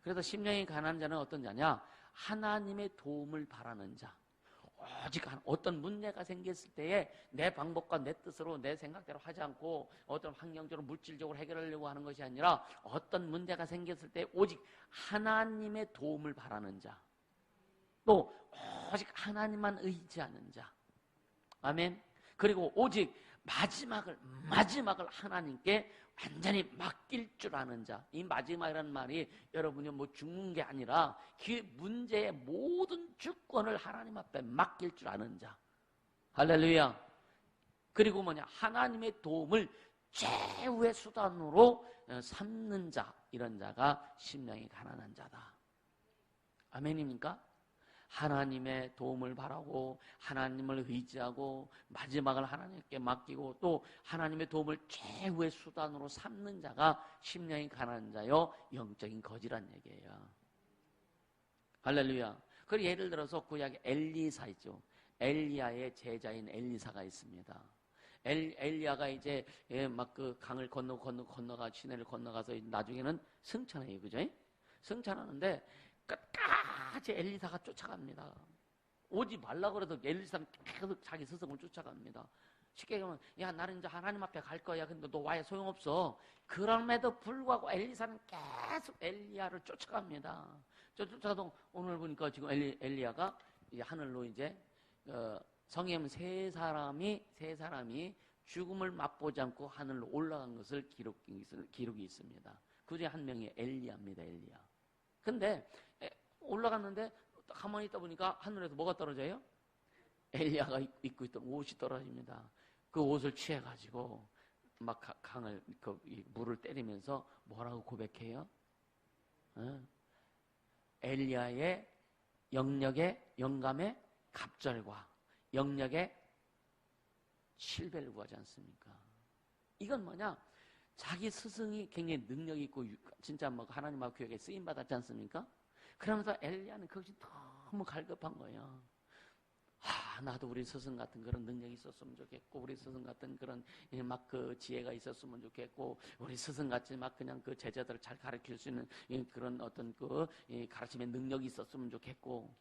그래서 심령이 가난한 자는 어떤 자냐? 하나님의 도움을 바라는 자. 오직 어떤 문제가 생겼을 때에 내 방법과 내 뜻으로 내 생각대로 하지 않고 어떤 환경적으로 물질적으로 해결하려고 하는 것이 아니라 어떤 문제가 생겼을 때 오직 하나님의 도움을 바라는 자, 또 오직 하나님만 의지하는 자. 아멘. 그리고 오직 마지막을 하나님께 완전히 맡길 줄 아는 자. 이 마지막이라는 말이 여러분이 뭐 죽는 게 아니라 그 문제의 모든 주권을 하나님 앞에 맡길 줄 아는 자. 할렐루야. 그리고 하나님의 도움을 최후의 수단으로 삼는 자. 이런 자가 심령이 가난한 자다. 아멘입니까? 하나님의 도움을 바라고 하나님을 의지하고 마지막을 하나님께 맡기고 또 하나님의 도움을 최후의 수단으로 삼는 자가 심령이 가난한 자요 영적인 거지란 얘기예요. 할렐루야. 그리고 예를 들어서 구약에 엘리사 있죠. 엘리야의 제자인 엘리사가 있습니다. 엘리야가 이제 막 그 강을 건너가 시내를 건너가서 나중에는 승천해요. 그죠? 승천하는데 끝까지 엘리사가 쫓아갑니다. 오지 말라 그래도 엘리사는 계속 자기 스승을 쫓아갑니다. 쉽게 얘기하면 야 나는 이제 하나님 앞에 갈 거야. 근데 너 와야 소용없어. 그럼에도 불구하고 엘리사는 계속 엘리야를 쫓아갑니다. 쫓아가도 오늘 보니까 지금 엘리야가 이제 하늘로 이제 성령 세 사람이 죽음을 맛보지 않고 하늘로 올라간 것을 기록이 있습니다. 그 중에 한 명이 엘리야입니다. 엘리야. 근데 올라갔는데 가만히 있다 보니까 하늘에서 뭐가 떨어져요? 엘리야가 입고 있던 옷이 떨어집니다. 그 옷을 취해가지고 막 강을 물을 때리면서 뭐라고 고백해요? 엘리야의 영력의 영감의 갑절과 영력의 실배를 구하지 않습니까? 이건 뭐냐? 자기 스승이 굉장히 능력이 있고 진짜 뭐 하나님하고 교회에 쓰임 받았지 않습니까? 그러면서 엘리야는 그것이 너무 갈급한 거예요. 나도 우리 스승 같은 그런 능력이 있었으면 좋겠고 우리 스승 같은 그런 막 그 지혜가 있었으면 좋겠고 우리 스승 같이 막 그냥 그 제자들을 잘 가르칠 수 있는 그런 어떤 그 가르침의 능력이 있었으면 좋겠고.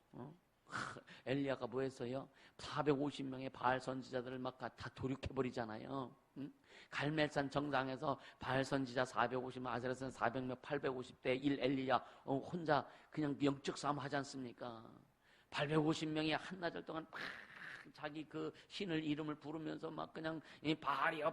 엘리야가 뭐 했어요? 450명의 바알 선지자들을 막 다 도륙해버리잖아요. 갈멜산 정상에서 바알 선지자 450명, 아세라선 400명, 850대 1 엘리야 혼자 그냥 영적 싸움 하지 않습니까? 850명이 한나절 동안 막 자기 그 신을 이름을 부르면서 막 그냥 바알이야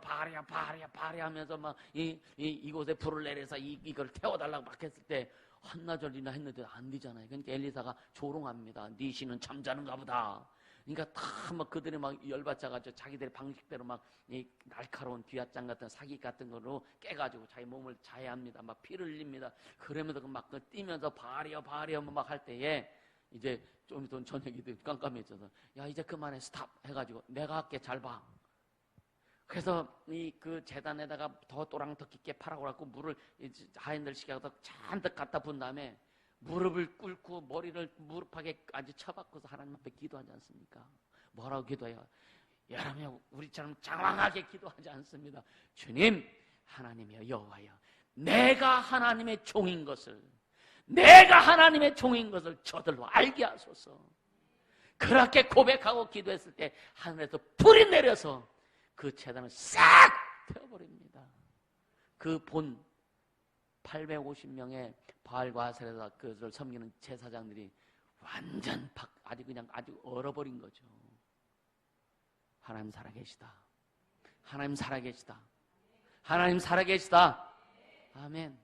하면서 막 이곳에 불을 내려서 이걸 태워달라고 막 했을 때 한나절이나 했는데 안 되잖아요. 그러니까 엘리사가 조롱합니다. 네 신은 잠자는가 보다. 그러니까 다 막 그들이 막 열받아가지고 자기들의 방식대로 막 이 날카로운 뒤앗장 같은 사기 같은 거로 깨가지고 자기 몸을 자해합니다. 막 피를 흘립니다. 그러면서 막 뛰면서 바알이야 막 할 때에 이제 좀 있던 저녁이 깜깜해져서 야 이제 그만해 스탑 해가지고 내가 할게 잘 봐. 그래서 그 재단에다가 더 또랑 더 깊게 파라고 물을 하인들 시켜서 잔뜩 갖다 분 다음에 무릎을 꿇고 머리를 무릎하게 아주 쳐박고서 하나님 앞에 기도하지 않습니까? 뭐라고 기도해요? 여러분 우리처럼 장황하게 기도하지 않습니다. 주님 하나님이여 여호와여 내가 하나님의 종인 것을 저들로 알게 하소서. 그렇게 고백하고 기도했을 때 하늘에서 불이 내려서 그 재단을 싹 태워버립니다. 그 본 850명의 바알과 아세라 그것을 섬기는 제사장들이 완전 아주 얼어버린 거죠. 하나님 살아계시다. 하나님 살아계시다. 하나님 살아계시다. 아멘.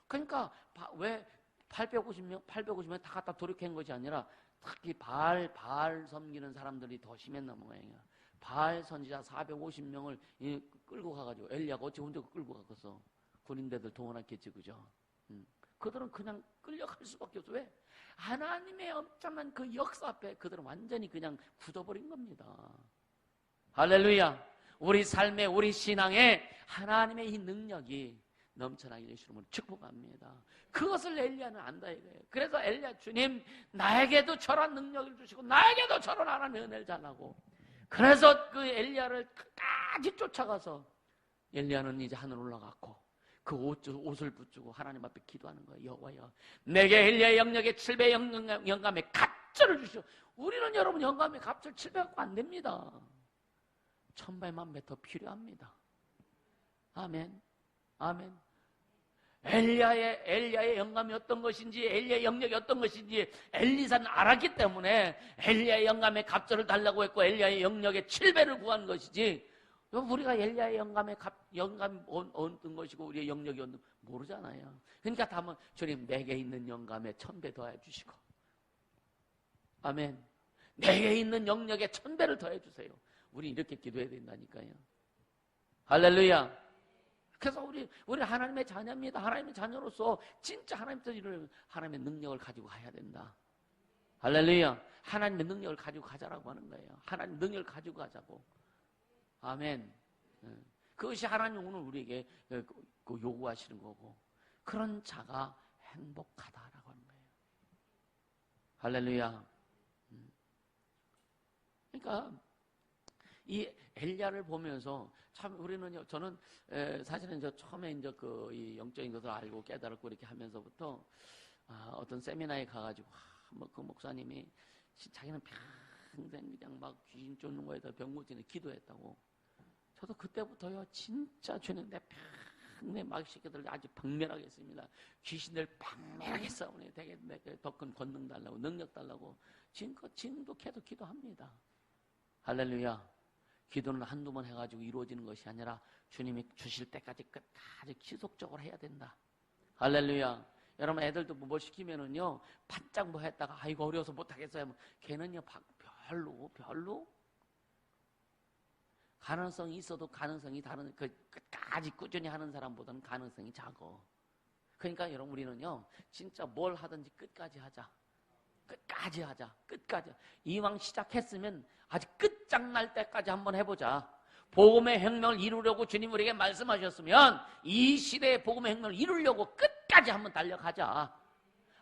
그러니까 왜 850명 다 갖다 돌이킨 것이 아니라 특히 바알 섬기는 사람들이 더 심했나 모양이야. 바알 선지자 450명을 끌고 가가지고 엘리야가 어찌 혼자 끌고 가겠어. 군인대들 동원했겠지, 그죠? 그들은 그냥 끌려갈 수밖에 없어. 왜? 하나님의 엄청난 그 역사 앞에 그들은 완전히 그냥 굳어버린 겁니다. 할렐루야. 우리 삶에 우리 신앙에 하나님의 이 능력이 넘쳐나게 해주시는 축복합니다. 그것을 엘리야는 안다 이거예요. 그래서 엘리야 주님 나에게도 저런 능력을 주시고 나에게도 저런 하나님의 은혜를 달라고. 그래서 그 엘리야를 끝까지 쫓아가서 엘리야는 이제 하늘 올라갔고 그 옷을 붙이고 하나님 앞에 기도하는 거예요. 여호와여 내게 엘리야의 영역의 7배 영감의 갑절을 주시오. 우리는 여러분 영감의 갑절 700갖고 안 됩니다. 1000배만 더 필요합니다. 아멘. 아멘. 엘리야의 영감이 어떤 것인지, 엘리야의 영역이 어떤 것인지 엘리사는 알았기 때문에 엘리야의 영감의 갑절을 달라고 했고 엘리야의 영역의 7배를 구한 것이지, 우리가 엘리야의 영감이 어떤 것이고 우리의 영역이 어떤 모르잖아요. 그러니까 다만 주님 내게 있는 영감에 1000배 더해 주시고, 아멘. 내게 있는 영역에 1000배를 더해 주세요. 우리 이렇게 기도해야 된다니까요. 할렐루야. 그래서 우리 하나님의 자녀입니다. 하나님의 자녀로서 진짜 하나님의 능력을 가지고 가야 된다. 할렐루야. 하나님의 능력을 가지고 가자라고 하는 거예요. 하나님의 능력을 가지고 가자고. 아멘. 그것이 하나님 오늘 우리에게 요구하시는 거고, 그런 자가 행복하다라고 하는 거예요. 할렐루야. 그러니까 이 엘리야를 보면서 참 우리는요, 저는 사실은 처음에 이 영적인 것을 알고 깨달았고 이렇게 하면서부터 어떤 세미나에 가가지고 그 목사님이 자기는 평생 그냥 막 귀신 쫓는 거에다 병고치는 기도했다고. 저도 그때부터요 진짜 주님 내 평생 마귀 새끼들 아주 박멸하게 했습니다. 귀신들 박멸하게 싸우네. 되게 더 큰 권능 달라고, 능력 달라고. 지금도 계속 기도합니다. 할렐루야. 기도는 한두 번 해가지고 이루어지는 것이 아니라 주님이 주실 때까지 끝까지 지속적으로 해야 된다. 할렐루야. 여러분 애들도 뭐 시키면은요 바짝 뭐 했다가 아이고 어려워서 못하겠어요. 걔는요 별로 가능성이 있어도 가능성이 다른, 끝까지 꾸준히 하는 사람보다는 가능성이 작어. 그러니까 여러분 우리는요 진짜 뭘 하든지 끝까지 하자. 끝까지 하자. 끝까지. 이왕 시작했으면 아직 끝장날 때까지 한번 해보자. 복음의 혁명을 이루려고 주님 우리에게 말씀하셨으면 이 시대의 복음의 혁명을 이루려고 끝까지 한번 달려가자.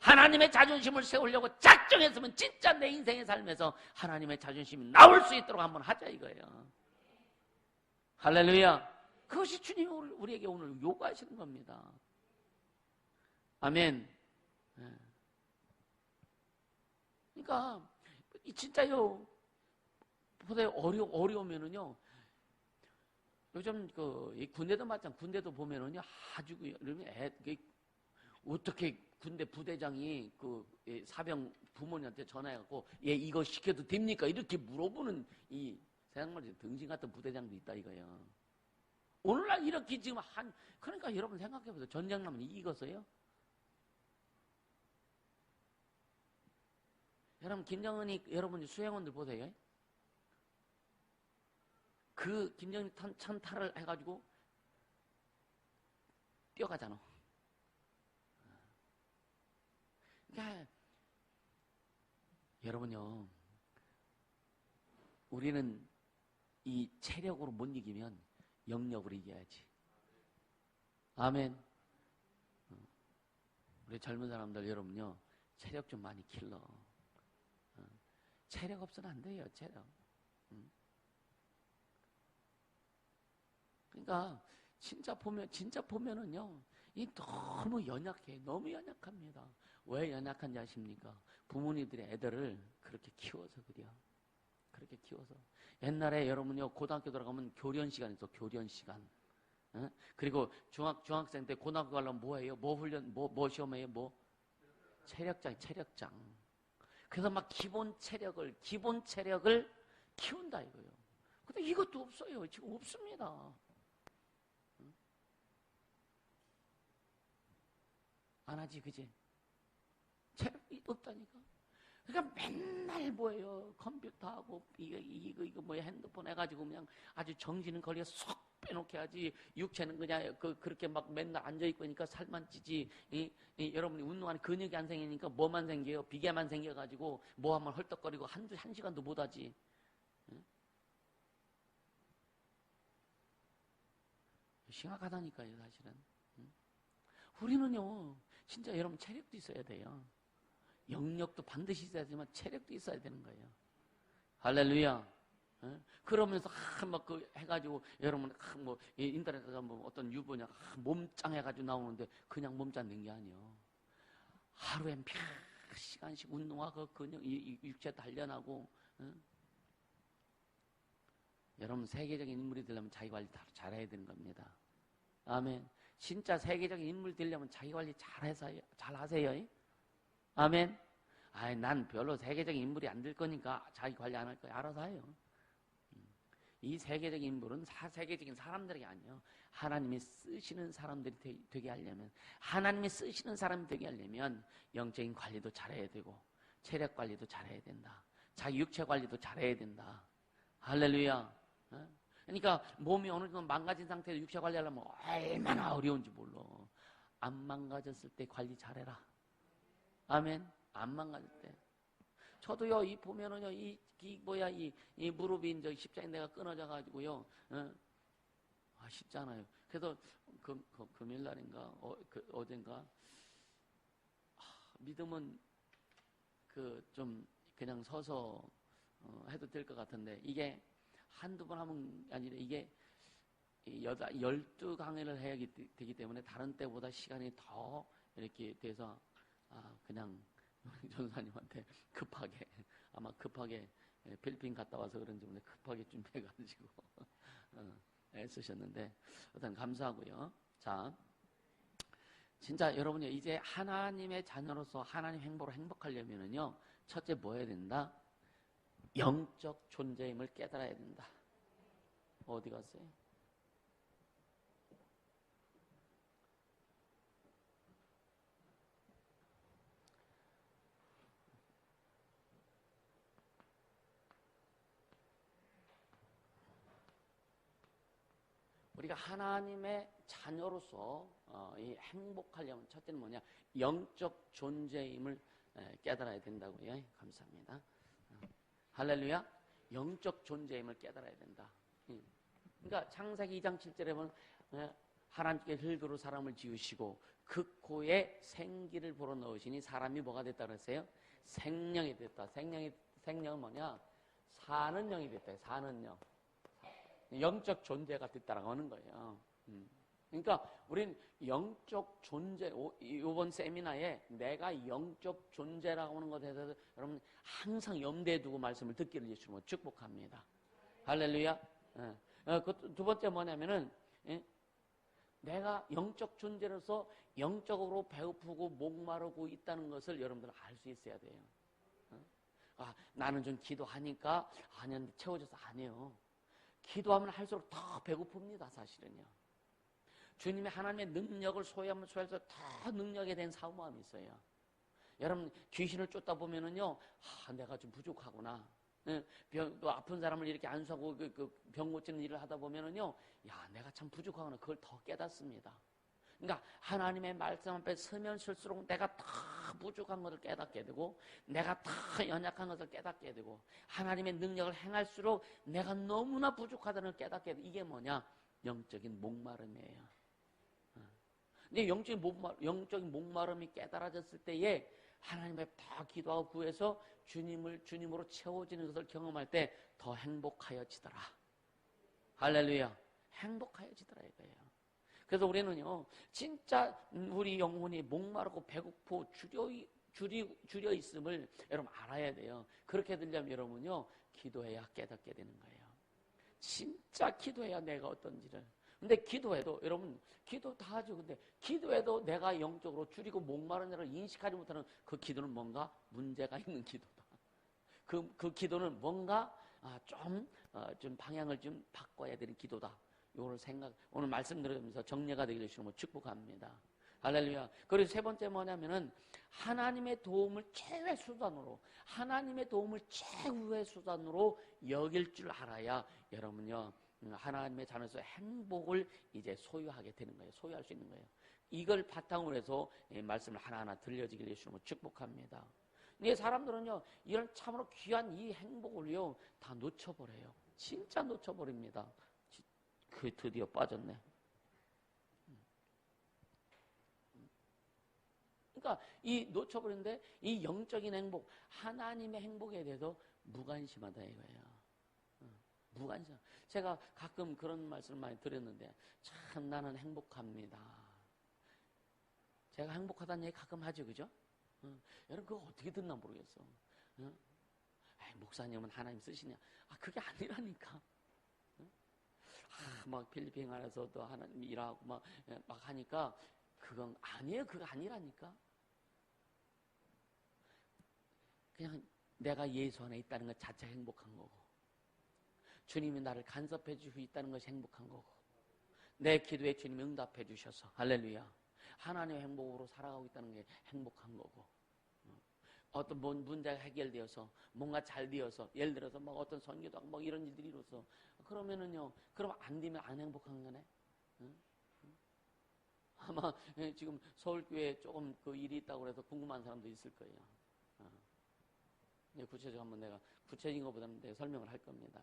하나님의 자존심을 세우려고 작정했으면 진짜 내 인생의 삶에서 하나님의 자존심이 나올 수 있도록 한번 하자 이거예요. 할렐루야. 그것이 주님이 우리에게 오늘 요구하시는 겁니다. 아멘. 그러니까 진짜요. 보세요. 어려우면은요. 요즘 이 군대도 마찬가지. 군대도 보면은요. 아주 어떻게 군대 부대장이 사병 부모님한테 전화해갖고 얘 이거 시켜도 됩니까? 이렇게 물어보는 이 세상말로 등신 같은 부대장도 있다 이거예요. 오늘날 이렇게 지금 그러니까 여러분 생각해보세요. 전쟁 나면 이기겠어요? 여러분 김정은이 여러분 수행원들 보세요. 그 김정은이 찬탈을 해가지고 뛰어가잖아. 그러니까 여러분요, 우리는 이 체력으로 못 이기면 영역으로 이겨야지. 아멘. 우리 젊은 사람들 여러분요, 체력 좀 많이 길러. 체력 없어는 안 돼요. 체력. 그러니까 진짜 보면은요, 이 너무 연약해. 너무 연약합니다. 왜 연약한지 아십니까? 부모님들이 애들을 그렇게 키워서 그래요. 그렇게 키워서. 옛날에 여러분요, 고등학교 들어가면 교련 시간 있어. 교련 시간. 그리고 중학생 때 고등학교 가려면 뭐 해요? 뭐 훈련, 뭐 시험해요? 뭐? 체력장. 그래서 막 기본 체력을 키운다 이거예요. 근데 이것도 없어요. 지금 없습니다. 안 하지, 그지? 체력이 없다니까. 그러니까 맨날 뭐예요? 컴퓨터하고 이거 뭐야, 핸드폰 해가지고 그냥 아주 정신은 거리에 쏙 빼놓게 하지. 육체는 그냥 그렇게 막 맨날 앉아있고 하니까 살만 찌지. 여러분이 운동하는 근육이 안 생기니까 뭐만 생겨요? 비계만 생겨가지고 뭐 하면 헐떡거리고 한 시간도 못 하지. 심각하다니까요, 사실은. 우리는요, 진짜 여러분 체력도 있어야 돼요. 영역도 반드시 있어야 되지만 체력도 있어야 되는 거예요. 할렐루야. 그러면서 막 해가지고 여러분 뭐 인터넷에 가서 뭐 어떤 유부녀 몸짱 해가지고 나오는데 그냥 몸짱 된 게 아니에요. 하루에 시간씩 운동하고 근육, 이 육체 단련하고, 응? 여러분 세계적인 인물이 되려면 자기 관리 다 잘해야 되는 겁니다. 아멘. 진짜 세계적인 인물이 되려면 자기 관리 잘 하세요. 아멘. 아이, 난 별로 세계적인 인물이 안 될 거니까 자기 관리 안 할 거야. 알아서 해요. 이 세계적인 인물은 세계적인 사람들이 아니에요. 하나님이 쓰시는 사람들이 되게 하려면, 하나님이 쓰시는 사람이 되게 하려면 영적인 관리도 잘해야 되고 체력 관리도 잘해야 된다. 자기 육체 관리도 잘해야 된다. 할렐루야. 그러니까 몸이 어느 정도 망가진 상태에서 육체 관리하려면 얼마나 어려운지 몰라. 안 망가졌을 때 관리 잘해라. 아멘. 안 망가질 때. 저도요, 이 보면은요, 이 무릎이 이제 십자에 내가 끊어져 가지고요, 쉽잖아요. 그래서 금요일 날인가, 어젠가, 믿음은 좀 그냥 서서 해도 될 것 같은데, 이게 한두 번 하면 아니라 이게 12강의를 해야 되기 때문에 다른 때보다 시간이 더 이렇게 돼서, 그냥 전사님한테 급하게 필리핀 갔다 와서 그런지 모르겠는데 급하게 준비해가지고 애쓰셨는데 일단 감사하고요. 자, 진짜 여러분이 이제 하나님의 자녀로서 하나님 행보로 행복하려면은요, 첫째 뭐 해야 된다? 영적 존재임을 깨달아야 된다. 어디 갔어요? 우리가 하나님의 자녀로서 이 행복하려면 첫째는 뭐냐? 영적 존재임을 깨달아야 된다고요. 감사합니다. 할렐루야. 영적 존재임을 깨달아야 된다. 그러니까 창세기 2장 7절에 보면 하나님께 흙으로 사람을 지으시고 그 코에 생기를 불어넣으시니 사람이 뭐가 됐다 그랬어요? 생명이 됐다. 생명은 뭐냐? 사는 영이 됐다. 사는 영. 영적 존재가 됐다라고 하는 거예요. 그러니까 우린 영적 존재, 이번 세미나에 내가 영적 존재라고 하는 것에 대해서 여러분 항상 염두에 두고 말씀을 듣기를 예수님으로 축복합니다. 할렐루야. 두 번째 뭐냐면은 내가 영적 존재로서 영적으로 배고프고 목마르고 있다는 것을 여러분들은 알 수 있어야 돼요. 나는 좀 기도하니까 아니었는데 채워져서 아니에요. 기도하면 할수록 더 배고픕니다. 사실은요. 주님의 하나님의 능력을 소유하면 소유할수록 더 능력에 대한 사모함이 있어요. 여러분 귀신을 쫓다 보면은요, 내가 좀 부족하구나. 또 아픈 사람을 이렇게 안수하고 병 고치는 일을 하다 보면은요, 내가 참 부족하구나. 그걸 더 깨닫습니다. 그러니까 하나님의 말씀 앞에 서면 설수록 내가 더 부족한 것을 깨닫게 되고 내가 더 연약한 것을 깨닫게 되고 하나님의 능력을 행할수록 내가 너무나 부족하다는 걸 깨닫게 되고 이게 뭐냐? 영적인 목마름이에요. 근데 영적인 목마름이 깨달아졌을 때에 하나님 앞에 더 기도하고 구해서 주님으로 채워지는 것을 경험할 때 더 행복하여지더라. 할렐루야. 행복하여지더라 이거예요. 그래서 우리는요, 진짜 우리 영혼이 목마르고 배고프고 줄여 있음을 여러분 알아야 돼요. 그렇게 되려면 여러분요, 기도해야 깨닫게 되는 거예요. 진짜 기도해야 내가 어떤지를. 근데 기도해도, 여러분, 기도 다 하죠. 근데 기도해도 내가 영적으로 줄이고 목마른 자를 인식하지 못하는 그 기도는 뭔가 문제가 있는 기도다. 그 기도는 뭔가 좀 방향을 좀 바꿔야 되는 기도다. 이걸 오늘 말씀 들으면서 정리가 되기를 주시면 축복합니다. 할렐루야. 그리고 세 번째 뭐냐면은 하나님의 도움을 최후의 수단으로 여길 줄 알아야 여러분요, 하나님의 자녀에서 행복을 이제 소유하게 되는 거예요. 소유할 수 있는 거예요. 이걸 바탕으로 해서 말씀을 하나하나 들려지기를 주시면 축복합니다. 근데 사람들은요, 이런 참으로 귀한 이 행복을요, 다 놓쳐버려요. 진짜 놓쳐버립니다. 드디어 빠졌네. 그러니까 이 놓쳐버리는데 이 영적인 행복, 하나님의 행복에 대해서 무관심하다 이거예요. 무관심. 제가 가끔 그런 말씀을 많이 드렸는데 참 나는 행복합니다. 제가 행복하다는 얘기 가끔 하죠, 그죠? 여러분 그거 어떻게 듣나 모르겠어. 목사님은 하나님 쓰시냐? 그게 아니라니까. 막 필리핀 안에서도 하나님 일하고 막 하니까 그건 아니에요. 그거 아니라니까. 그냥 내가 예수 안에 있다는 것 자체 행복한 거고, 주님이 나를 간섭해 주시고 있다는 것이 행복한 거고, 내 기도에 주님이 응답해 주셔서 할렐루야, 하나님의 행복으로 살아가고 있다는 게 행복한 거고, 어떤 문제가 해결되어서 뭔가 잘 되어서, 예를 들어서 막 어떤 선교도 하고 막 이런 일들이 이루어서, 그러면은요, 그럼 안 되면 안 행복한 거네. 아마 지금 서울교회에 조금 그 일이 있다고 해서 궁금한 사람도 있을 거예요. 구체적으로 한번 내가 구체적인 것보다는 내가 설명을 할 겁니다.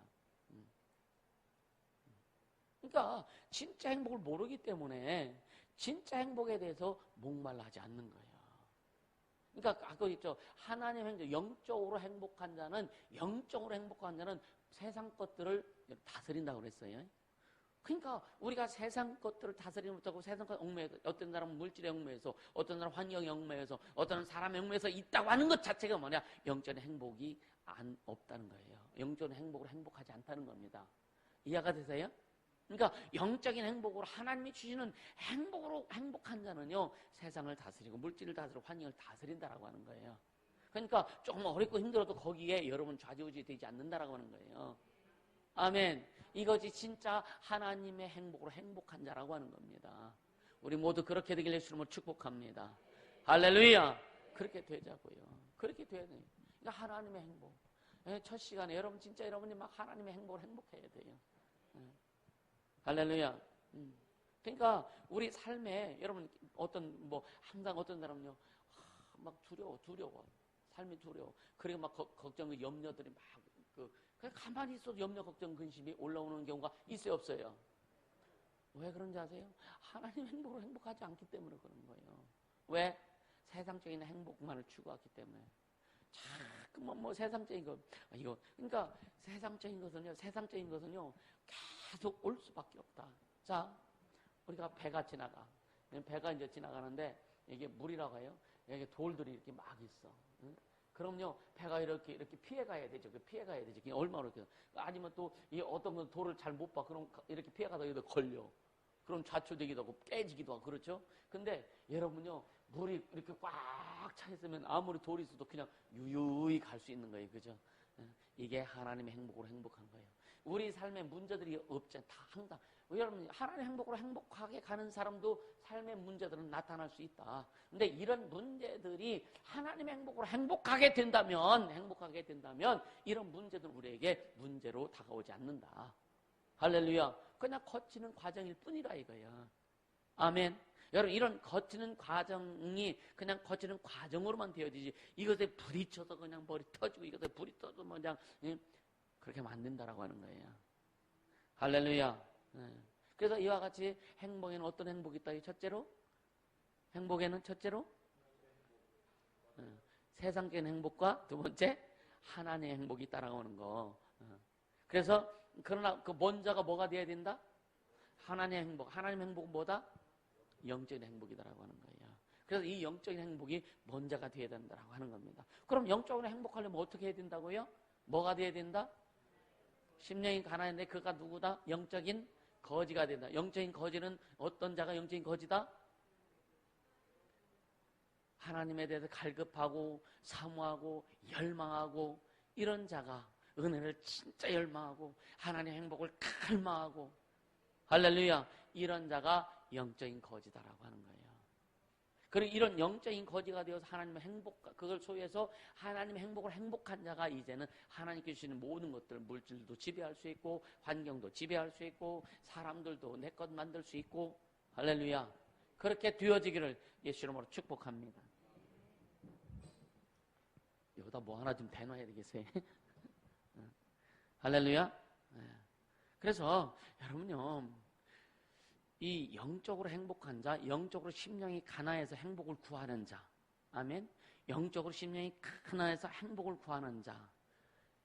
그러니까 진짜 행복을 모르기 때문에 진짜 행복에 대해서 목말라 하지 않는 거예요. 그러니까 아까 있죠. 하나님 행복, 영적으로 행복한 자는 세상 것들을 다스린다고 그랬어요. 그러니까 우리가 세상 것들을 다스리지 못하고 세상 것 얽매여서, 어떤 사람은 물질의 얽매여서, 어떤 사람은 환경의 얽매여서, 어떤 사람의 얽매여서 있다고 하는 것 자체가 뭐냐? 영적인 행복이 없다는 거예요. 영적인 행복으로 행복하지 않다는 겁니다. 이해가 되세요? 그러니까 영적인 행복으로 하나님이 주시는 행복으로 행복한 자는요, 세상을 다스리고 물질을 다스리고 환경을 다스린다라고 하는 거예요. 그러니까 조금 어렵고 힘들어도 거기에 여러분 좌지우지 되지 않는다라고 하는 거예요. 아멘. 이것이 진짜 하나님의 행복으로 행복한 자라고 하는 겁니다. 우리 모두 그렇게 되길 예수님으로 축복합니다. 할렐루야. 그렇게 되자고요. 그렇게 돼야 돼요. 그러니까 하나님의 행복. 첫 시간에 여러분 진짜 여러분이 막 하나님의 행복을 행복해야 돼요. 할렐루야. 그러니까 우리 삶에 여러분 항상 어떤 사람은요, 막 두려워. 삶이 두려워. 그리고 막 걱정, 염려들이 막 그냥 가만히 있어도 염려, 걱정, 근심이 올라오는 경우가 있어요, 없어요? 왜 그런지 아세요? 하나님 행복으로 행복하지 않기 때문에 그런 거예요. 왜? 세상적인 행복만을 추구하기 때문에. 자꾸만 세상적인 거, 그러니까 세상적인 것은요, 계속 올 수밖에 없다. 자, 우리가 배가 지나가. 배가 이제 지나가는데, 이게 물이라고 해요. 여기 돌들이 이렇게 막 있어. 그럼요, 배가 이렇게 피해가야 되죠. 피해가야 되죠. 그냥 얼마나 이렇게. 아니면 또, 이 어떤 건 돌을 잘 못 봐. 그럼 이렇게 피해가다 여기다 걸려. 그럼 좌초되기도 하고 깨지기도 하고, 그렇죠? 근데 여러분요, 물이 이렇게 꽉 차 있으면 아무리 돌이 있어도 그냥 유유히 갈 수 있는 거예요. 그죠? 이게 하나님의 행복으로 행복한 거예요. 우리 삶에 문제들이 없잖아요. 다 항상. 여러분, 하나님의 행복으로 행복하게 가는 사람도 삶의 문제들은 나타날 수 있다. 근데 이런 문제들이 하나님의 행복으로 행복하게 된다면 이런 문제들 우리에게 문제로 다가오지 않는다. 할렐루야. 그냥 거치는 과정일 뿐이라 이거야. 아멘. 여러분, 이런 거치는 과정이 그냥 거치는 과정으로만 되어지지, 이것에 불이 쳐서 그냥 머리 터지고, 이것에 불이 터서 그냥, 그렇게 만든다라고 하는 거예요. 할렐루야. 그래서 이와 같이 행복에는 어떤 행복이 있다? 첫째로? 행복에는 첫째로? 세상적인 행복과 두 번째, 하나님의 행복이 있다라고 하는 거. 그래서, 그러나 그 먼저가 뭐가 돼야 된다? 하나님의 행복. 하나님의 행복은 뭐다? 영적인 행복이다라고 하는 거예요. 그래서 이 영적인 행복이 먼저가 돼야 된다라고 하는 겁니다. 그럼 영적으로 행복하려면 어떻게 해야 된다고요? 뭐가 돼야 된다? 심령이 가난한데 그가 누구다? 영적인 거지가 된다. 영적인 거지는 어떤 자가 영적인 거지다? 하나님에 대해서 갈급하고 사모하고 열망하고, 이런 자가 은혜를 진짜 열망하고 하나님의 행복을 갈망하고, 할렐루야, 이런 자가 영적인 거지다라고 하는 거예요. 그리고 이런 영적인 거지가 되어서 하나님의 행복, 그걸 소유해서 하나님의 행복을 행복한 자가 이제는 하나님께 주시는 모든 것들, 물질도 지배할 수 있고 환경도 지배할 수 있고 사람들도 내 것 만들 수 있고, 할렐루야, 그렇게 되어지기를 예수 이름으로 축복합니다. 여기다 뭐 하나 좀 대놔야 되겠어요. 할렐루야. 그래서 여러분요, 이 영적으로 행복한 자, 영적으로 심령이 가난해서 행복을 구하는 자, 아멘. 영적으로 심령이 가난해서 행복을 구하는 자,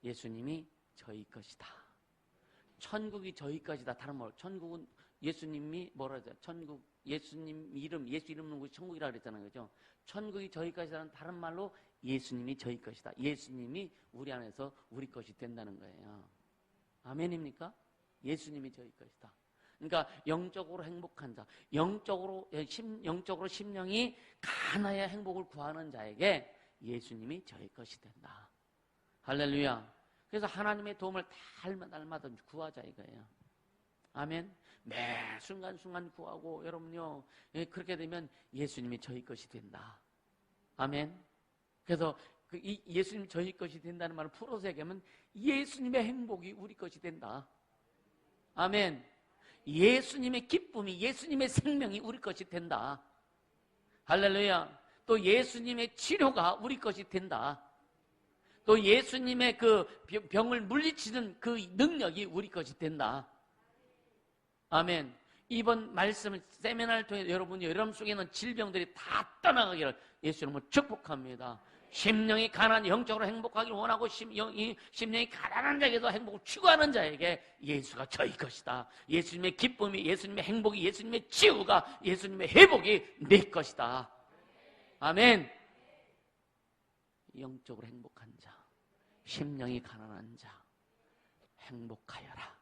예수님이 저희 것이다. 천국이 저희 것이다. 다른 말로 천국은 예수님이 뭐라 그러죠? 천국, 예수님 이름, 예수 이름은 우리 천국이라 그랬잖아요. 그죠? 천국이 저희 것이라는 다른 말로 예수님이 저희 것이다. 예수님이 우리 안에서 우리 것이 된다는 거예요. 아멘입니까? 예수님이 저희 것이다. 그러니까 영적으로 행복한 자, 영적으로 심령이 가나야 행복을 구하는 자에게 예수님이 저희 것이 된다. 할렐루야. 그래서 하나님의 도움을 날마다 구하자 이거예요. 아멘. 매 순간순간 구하고 여러분요, 그렇게 되면 예수님이 저희 것이 된다. 아멘. 그래서 이 예수님이 저희 것이 된다는 말을 풀어서 얘기하면 예수님의 행복이 우리 것이 된다. 아멘. 예수님의 기쁨이, 예수님의 생명이 우리 것이 된다. 할렐루야. 또 예수님의 치료가 우리 것이 된다. 또 예수님의 그 병을 물리치는 그 능력이 우리 것이 된다. 아멘. 이번 말씀을 세미나를 통해 여러분이 여러분 속에 있는 질병들이 다 떠나가기를 예수님을 축복합니다. 심령이 가난한 영적으로 행복하기를 원하고 심령이 가난한 자에게도 행복을 추구하는 자에게 예수가 저희 것이다. 예수님의 기쁨이, 예수님의 행복이, 예수님의 치유가, 예수님의 회복이 내 것이다. 아멘. 영적으로 행복한 자, 심령이 가난한 자, 행복하여라.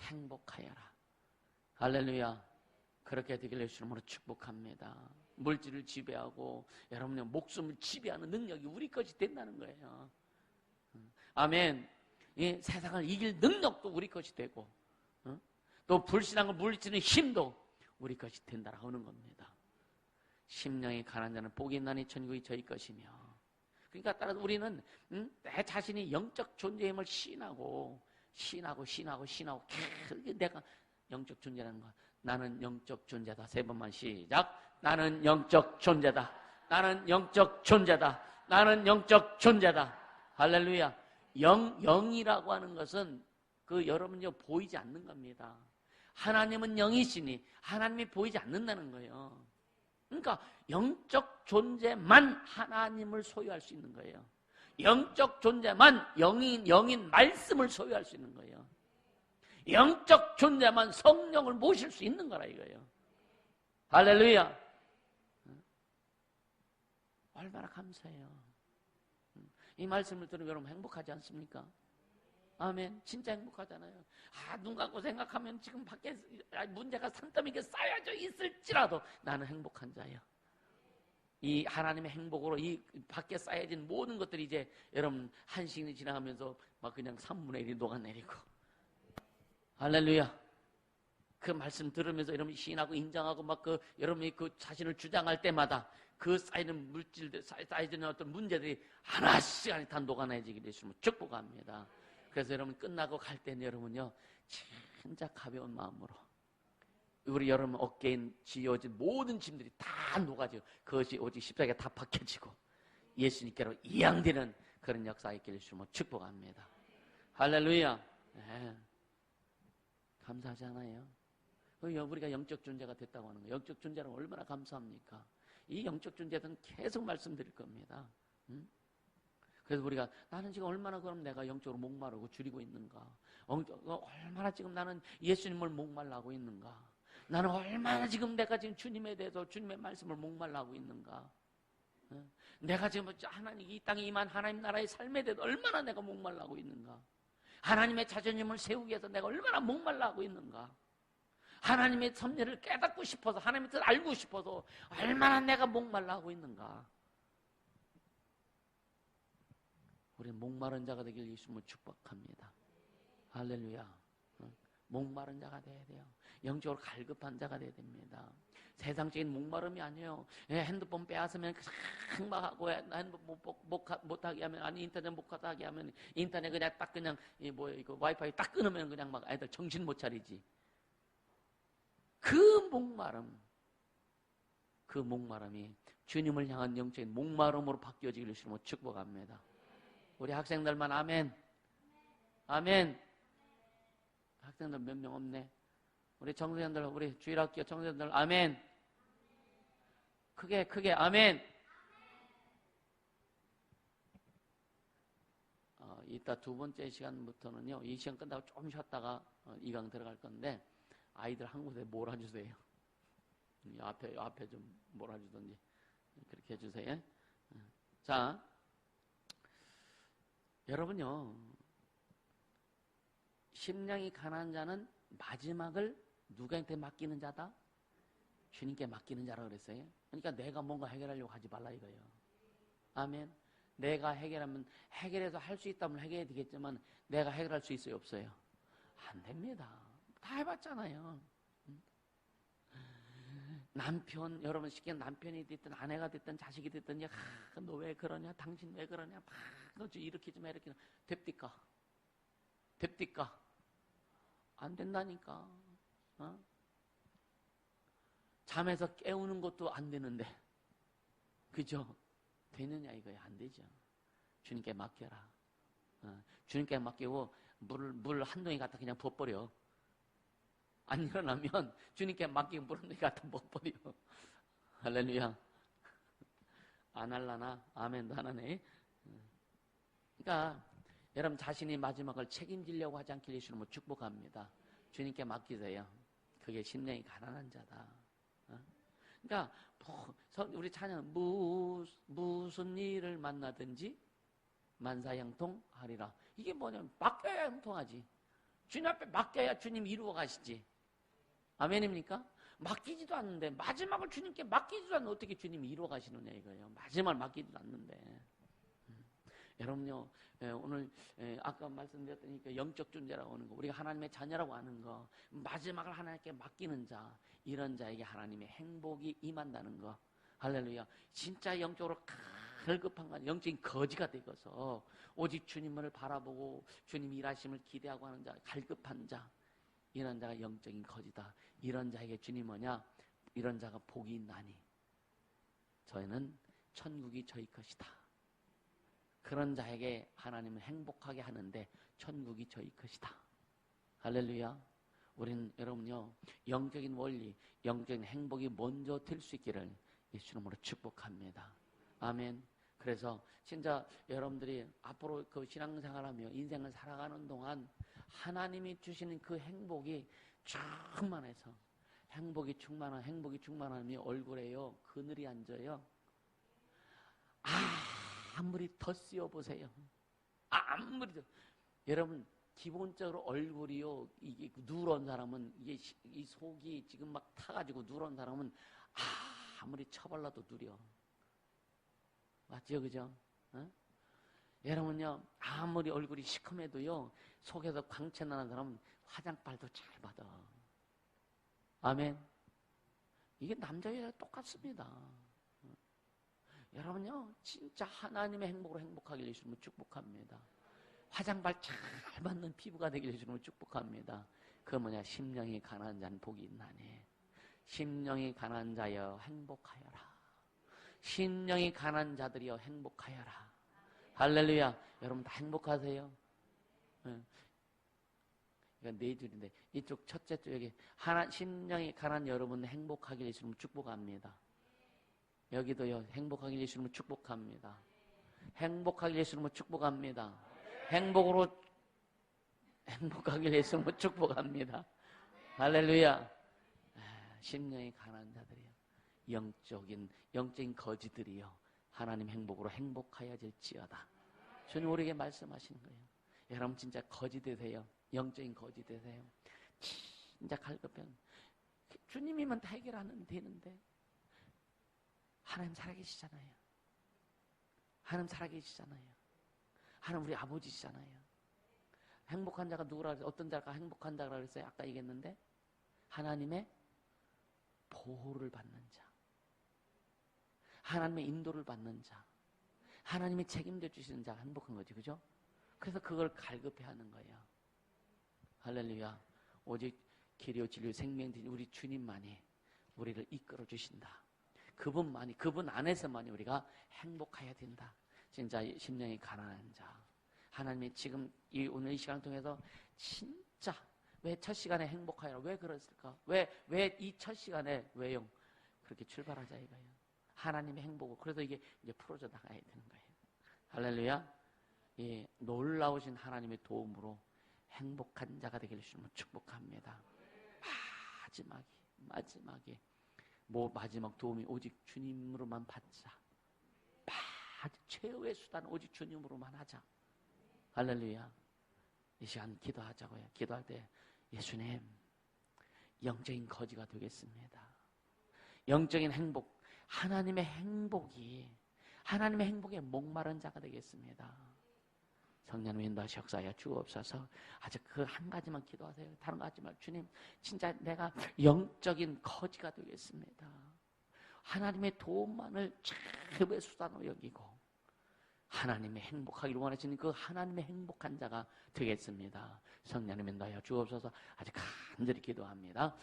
행복하여라. 할렐루야. 그렇게 되길 예수님으로 축복합니다. 물질을 지배하고 여러분의 목숨을 지배하는 능력이 우리 것이 된다는 거예요. 아멘. 이 세상을 이길 능력도 우리 것이 되고 또 불신앙을 물리치는 힘도 우리 것이 된다라고 하는 겁니다. 심령이 가난한 자는 복이 있나니 천국이 저희 것이며. 그러니까 따라서 우리는 내 자신이 영적 존재임을 신하고 내가 영적 존재라는 거. 나는 영적 존재다. 3번만 시작. 나는 영적 존재다. 나는 영적 존재다. 나는 영적 존재다. 할렐루야. 영이라고 하는 것은 여러분요 보이지 않는 겁니다. 하나님은 영이시니 하나님이 보이지 않는다는 거예요. 그러니까 영적 존재만 하나님을 소유할 수 있는 거예요. 영적 존재만 영인 말씀을 소유할 수 있는 거예요. 영적 존재만 성령을 모실 수 있는 거라 이거예요. 할렐루야. 얼마나 감사해요. 이 말씀을 들으면 여러분 행복하지 않습니까? 아멘. 진짜 행복하잖아요. 눈 감고 생각하면 지금 밖에 문제가 산더미게 쌓여져 있을지라도 나는 행복한 자예요. 이 하나님의 행복으로 이 밖에 쌓여진 모든 것들이 이제 여러분 한 시간이 지나가면서 막 그냥 3분의 1이 녹아내리고. 할렐루야. 그 말씀 들으면서 여러분이 시인하고 인정하고 막 여러분이 그 자신을 주장할 때마다 그 쌓이는 물질들, 쌓이는 어떤 문제들이 하나씩 다 녹아내지기를 예수님을 축복합니다. 그래서 여러분 끝나고 갈 때는 여러분요 진짜 가벼운 마음으로 우리 여러분 어깨에 지어진 모든 짐들이 다 녹아지고 그것이 오직 십자가에 다 박혀지고 예수님께로 이양되는 그런 역사가 있기를 예수님을 축복합니다. 할렐루야. 네. 감사하잖아요. 우리가 영적 존재가 됐다고 하는 거예요. 영적 존재는 얼마나 감사합니까? 이 영적 존재는 계속 말씀드릴 겁니다. 그래서 우리가 나는 지금 얼마나 그럼 내가 영적으로 목마르고 줄이고 있는가? 얼마나 지금 나는 예수님을 목말라고 있는가? 나는 얼마나 지금 내가 지금 주님에 대해서 주님의 말씀을 목말라고 있는가? 내가 지금 하나님 이 땅에 임한 하나님 나라의 삶에 대해서 얼마나 내가 목말라고 있는가? 하나님의 자존심을 세우기 위해서 내가 얼마나 목말라고 있는가? 하나님의 섭리를 깨닫고 싶어서 하나님의 뜻을 알고 싶어서 얼마나 내가 목말라고 있는가? 우리 목마른 자가 되길 예수님을 축복합니다. 할렐루야. 목마른 자가 돼야 돼요. 영적으로 갈급한 자가 돼야 됩니다. 세상적인 목마름이 아니에요. 핸드폰 빼앗으면 막하고 핸드폰 못하게 하면 아니 인터넷 못 하게 하면 인터넷 그냥 딱 그냥 이거 와이파이 딱 끊으면 그냥 막 애들 정신 못 차리지. 그 목마름이 주님을 향한 영적인 목마름으로 바뀌어지기를 주님으로 축복합니다. 우리 학생들만 아멘. 아멘. 학생들 몇 명 없네. 우리 청소년들, 우리 주일학교 청소년들 아멘. 크게 아멘. 이따 두 번째 시간부터는요, 이 시간 끝나고 좀 쉬었다가 이 강 들어갈 건데 아이들 한 곳에 몰아주세요. 앞에 좀 몰아주든지 그렇게 해주세요. 자, 여러분요, 심령이 가난한 자는 마지막을 누구한테 맡기는 자다? 주님께 맡기는 자라 그랬어요. 그러니까 내가 뭔가 해결하려고 하지 말라 이거예요. 아멘. 내가 해결해서 할 수 있다면 해결해야 되겠지만 내가 해결할 수 있어요, 없어요? 안 됩니다. 다 해봤잖아요. 남편, 여러분 쉽게 남편이 됐든 아내가 됐든 자식이 됐든 너 왜 그러냐, 당신 왜 그러냐, 막 이렇게 좀 이렇게 됩니까? 됩니까? 안 된다니까. 어? 잠에서 깨우는 것도 안 되는데, 그죠? 되느냐 이거야. 안 되죠. 주님께 맡겨라. 주님께 맡기고 물 한 동이 갖다 그냥 부어버려. 안 일어나면 주님께 맡기고 물 한 동이 갖다 부어버려. 할렐루야. 안 할라나? 아멘도 안 하네. 그러니까 여러분 자신이 마지막을 책임지려고 하지 않길 예수님은 축복합니다. 주님께 맡기세요. 그게 심령이 가난한 자다. 그러니까 우리 찬양 무슨 일을 만나든지 만사형통하리라. 이게 뭐냐면 맡겨야 형통하지. 주님 앞에 맡겨야 주님 이루어 가시지. 아멘입니까? 맡기지도 않는데 마지막을 주님께 맡기지도 않는데 어떻게 주님이 이루어 가시느냐 이거예요. 마지막을 맡기지도 않는데. 여러분요, 오늘 아까 말씀드렸더니 영적 존재라고 하는 거, 우리가 하나님의 자녀라고 하는 거, 마지막을 하나님께 맡기는 자, 이런 자에게 하나님의 행복이 임한다는 거. 할렐루야. 진짜 영적으로 갈급한 건 영적인 거지가 되어서 오직 주님을 바라보고 주님 일하심을 기대하고 하는 자, 갈급한 자, 이런 자가 영적인 거지다. 이런 자에게 주님 뭐냐? 이런 자가 복이 있나니 저희는 천국이 저희 것이다. 그런 자에게 하나님은 행복하게 하는데 천국이 저희 것이다. 할렐루야. 우리는 여러분요, 영적인 원리, 영적인 행복이 먼저 될 수 있기를 예수님으로 축복합니다. 아멘. 그래서 진짜 여러분들이 앞으로 그 신앙생활하며 인생을 살아가는 동안 하나님이 주시는 그 행복이 충만해서 행복이 충만하며 얼굴에요 그늘이 앉아요. 아무리 더 씌워보세요. 아무리 더. 여러분, 기본적으로 얼굴이요, 이게 누런 사람은, 이게 이 속이 지금 막 타가지고 누런 사람은 아무리 처발라도 누려. 맞죠, 그죠? 어? 여러분요, 아무리 얼굴이 시커매도요, 속에서 광채 나는 사람은 화장빨도 잘 받아. 아멘. 이게 남자 여자 똑같습니다. 여러분요, 진짜 하나님의 행복으로 행복하길 예수님은 축복합니다. 화장발 잘 받는 피부가 되길 예수님은 축복합니다. 그 뭐냐, 심령이 가난한 자는 복이 있나니. 심령이 가난한 자여 행복하여라. 심령이 가난한 자들이여 행복하여라. 할렐루야. 여러분 다 행복하세요? 이건 네 줄인데 이쪽 첫째 쪽에 심령이 가난한 여러분 행복하길 예수님은 축복합니다. 여기도요, 행복하길 예수님을 축복합니다. 행복하길 예수님을 축복합니다. 행복하길 예수님을 축복합니다. 할렐루야. 심령이 가난한 자들이요, 영적인 거지들이요, 하나님 행복으로 행복하여질지어다. 주님 우리에게 말씀하시는 거예요. 여러분 진짜 거지 되세요. 영적인 거지 되세요. 진짜 갈급한 주님이면 다 해결하면 되는데 하나님 살아계시잖아요. 하나님 살아계시잖아요. 하나님 우리 아버지시잖아요. 행복한 자가 누구라 그랬어요? 어떤 자가 행복한 자라 그랬어요? 아까 얘기했는데 하나님의 보호를 받는 자, 하나님의 인도를 받는 자, 하나님이 책임져 주시는 자가 행복한 거지, 그죠? 그래서 그걸 갈급해하는 거예요. 할렐루야. 오직 길이요 진리요 생명이신 우리 주님만이 우리를 이끌어 주신다. 그분 안에서만이 우리가 행복해야 된다. 진짜 심령이 가난한 자, 하나님이 지금 오늘 이 시간을 통해서 진짜 왜 첫 시간에 행복하여라, 왜 그랬을까? 왜 이 첫 시간에 왜요? 그렇게 출발하자 이거예요. 하나님의 행복을. 그래서 이게 이제 풀어져 나가야 되는 거예요. 할렐루야. 예, 놀라우신 하나님의 도움으로 행복한 자가 되기를 주님은 축복합니다. 마지막에 마지막 도움이 오직 주님으로만 받자. 최후의 수단 오직 주님으로만 하자. 할렐루야. 이 시간 기도하자고요. 기도할 때 예수님, 영적인 거지가 되겠습니다. 영적인 행복, 하나님의 행복에 목마른 자가 되겠습니다. 성령님 인도하시 역사하여 주옵소서. 아직 그 한 가지만 기도하세요. 다른 거 하지 말고 주님, 진짜 내가 영적인 거지가 되겠습니다. 하나님의 도움만을 최고의 수단으로 여기고 하나님의 행복하기를 원하시는 그 하나님의 행복한 자가 되겠습니다. 성령님 인도하여 주옵소서. 아주 간절히 기도합니다.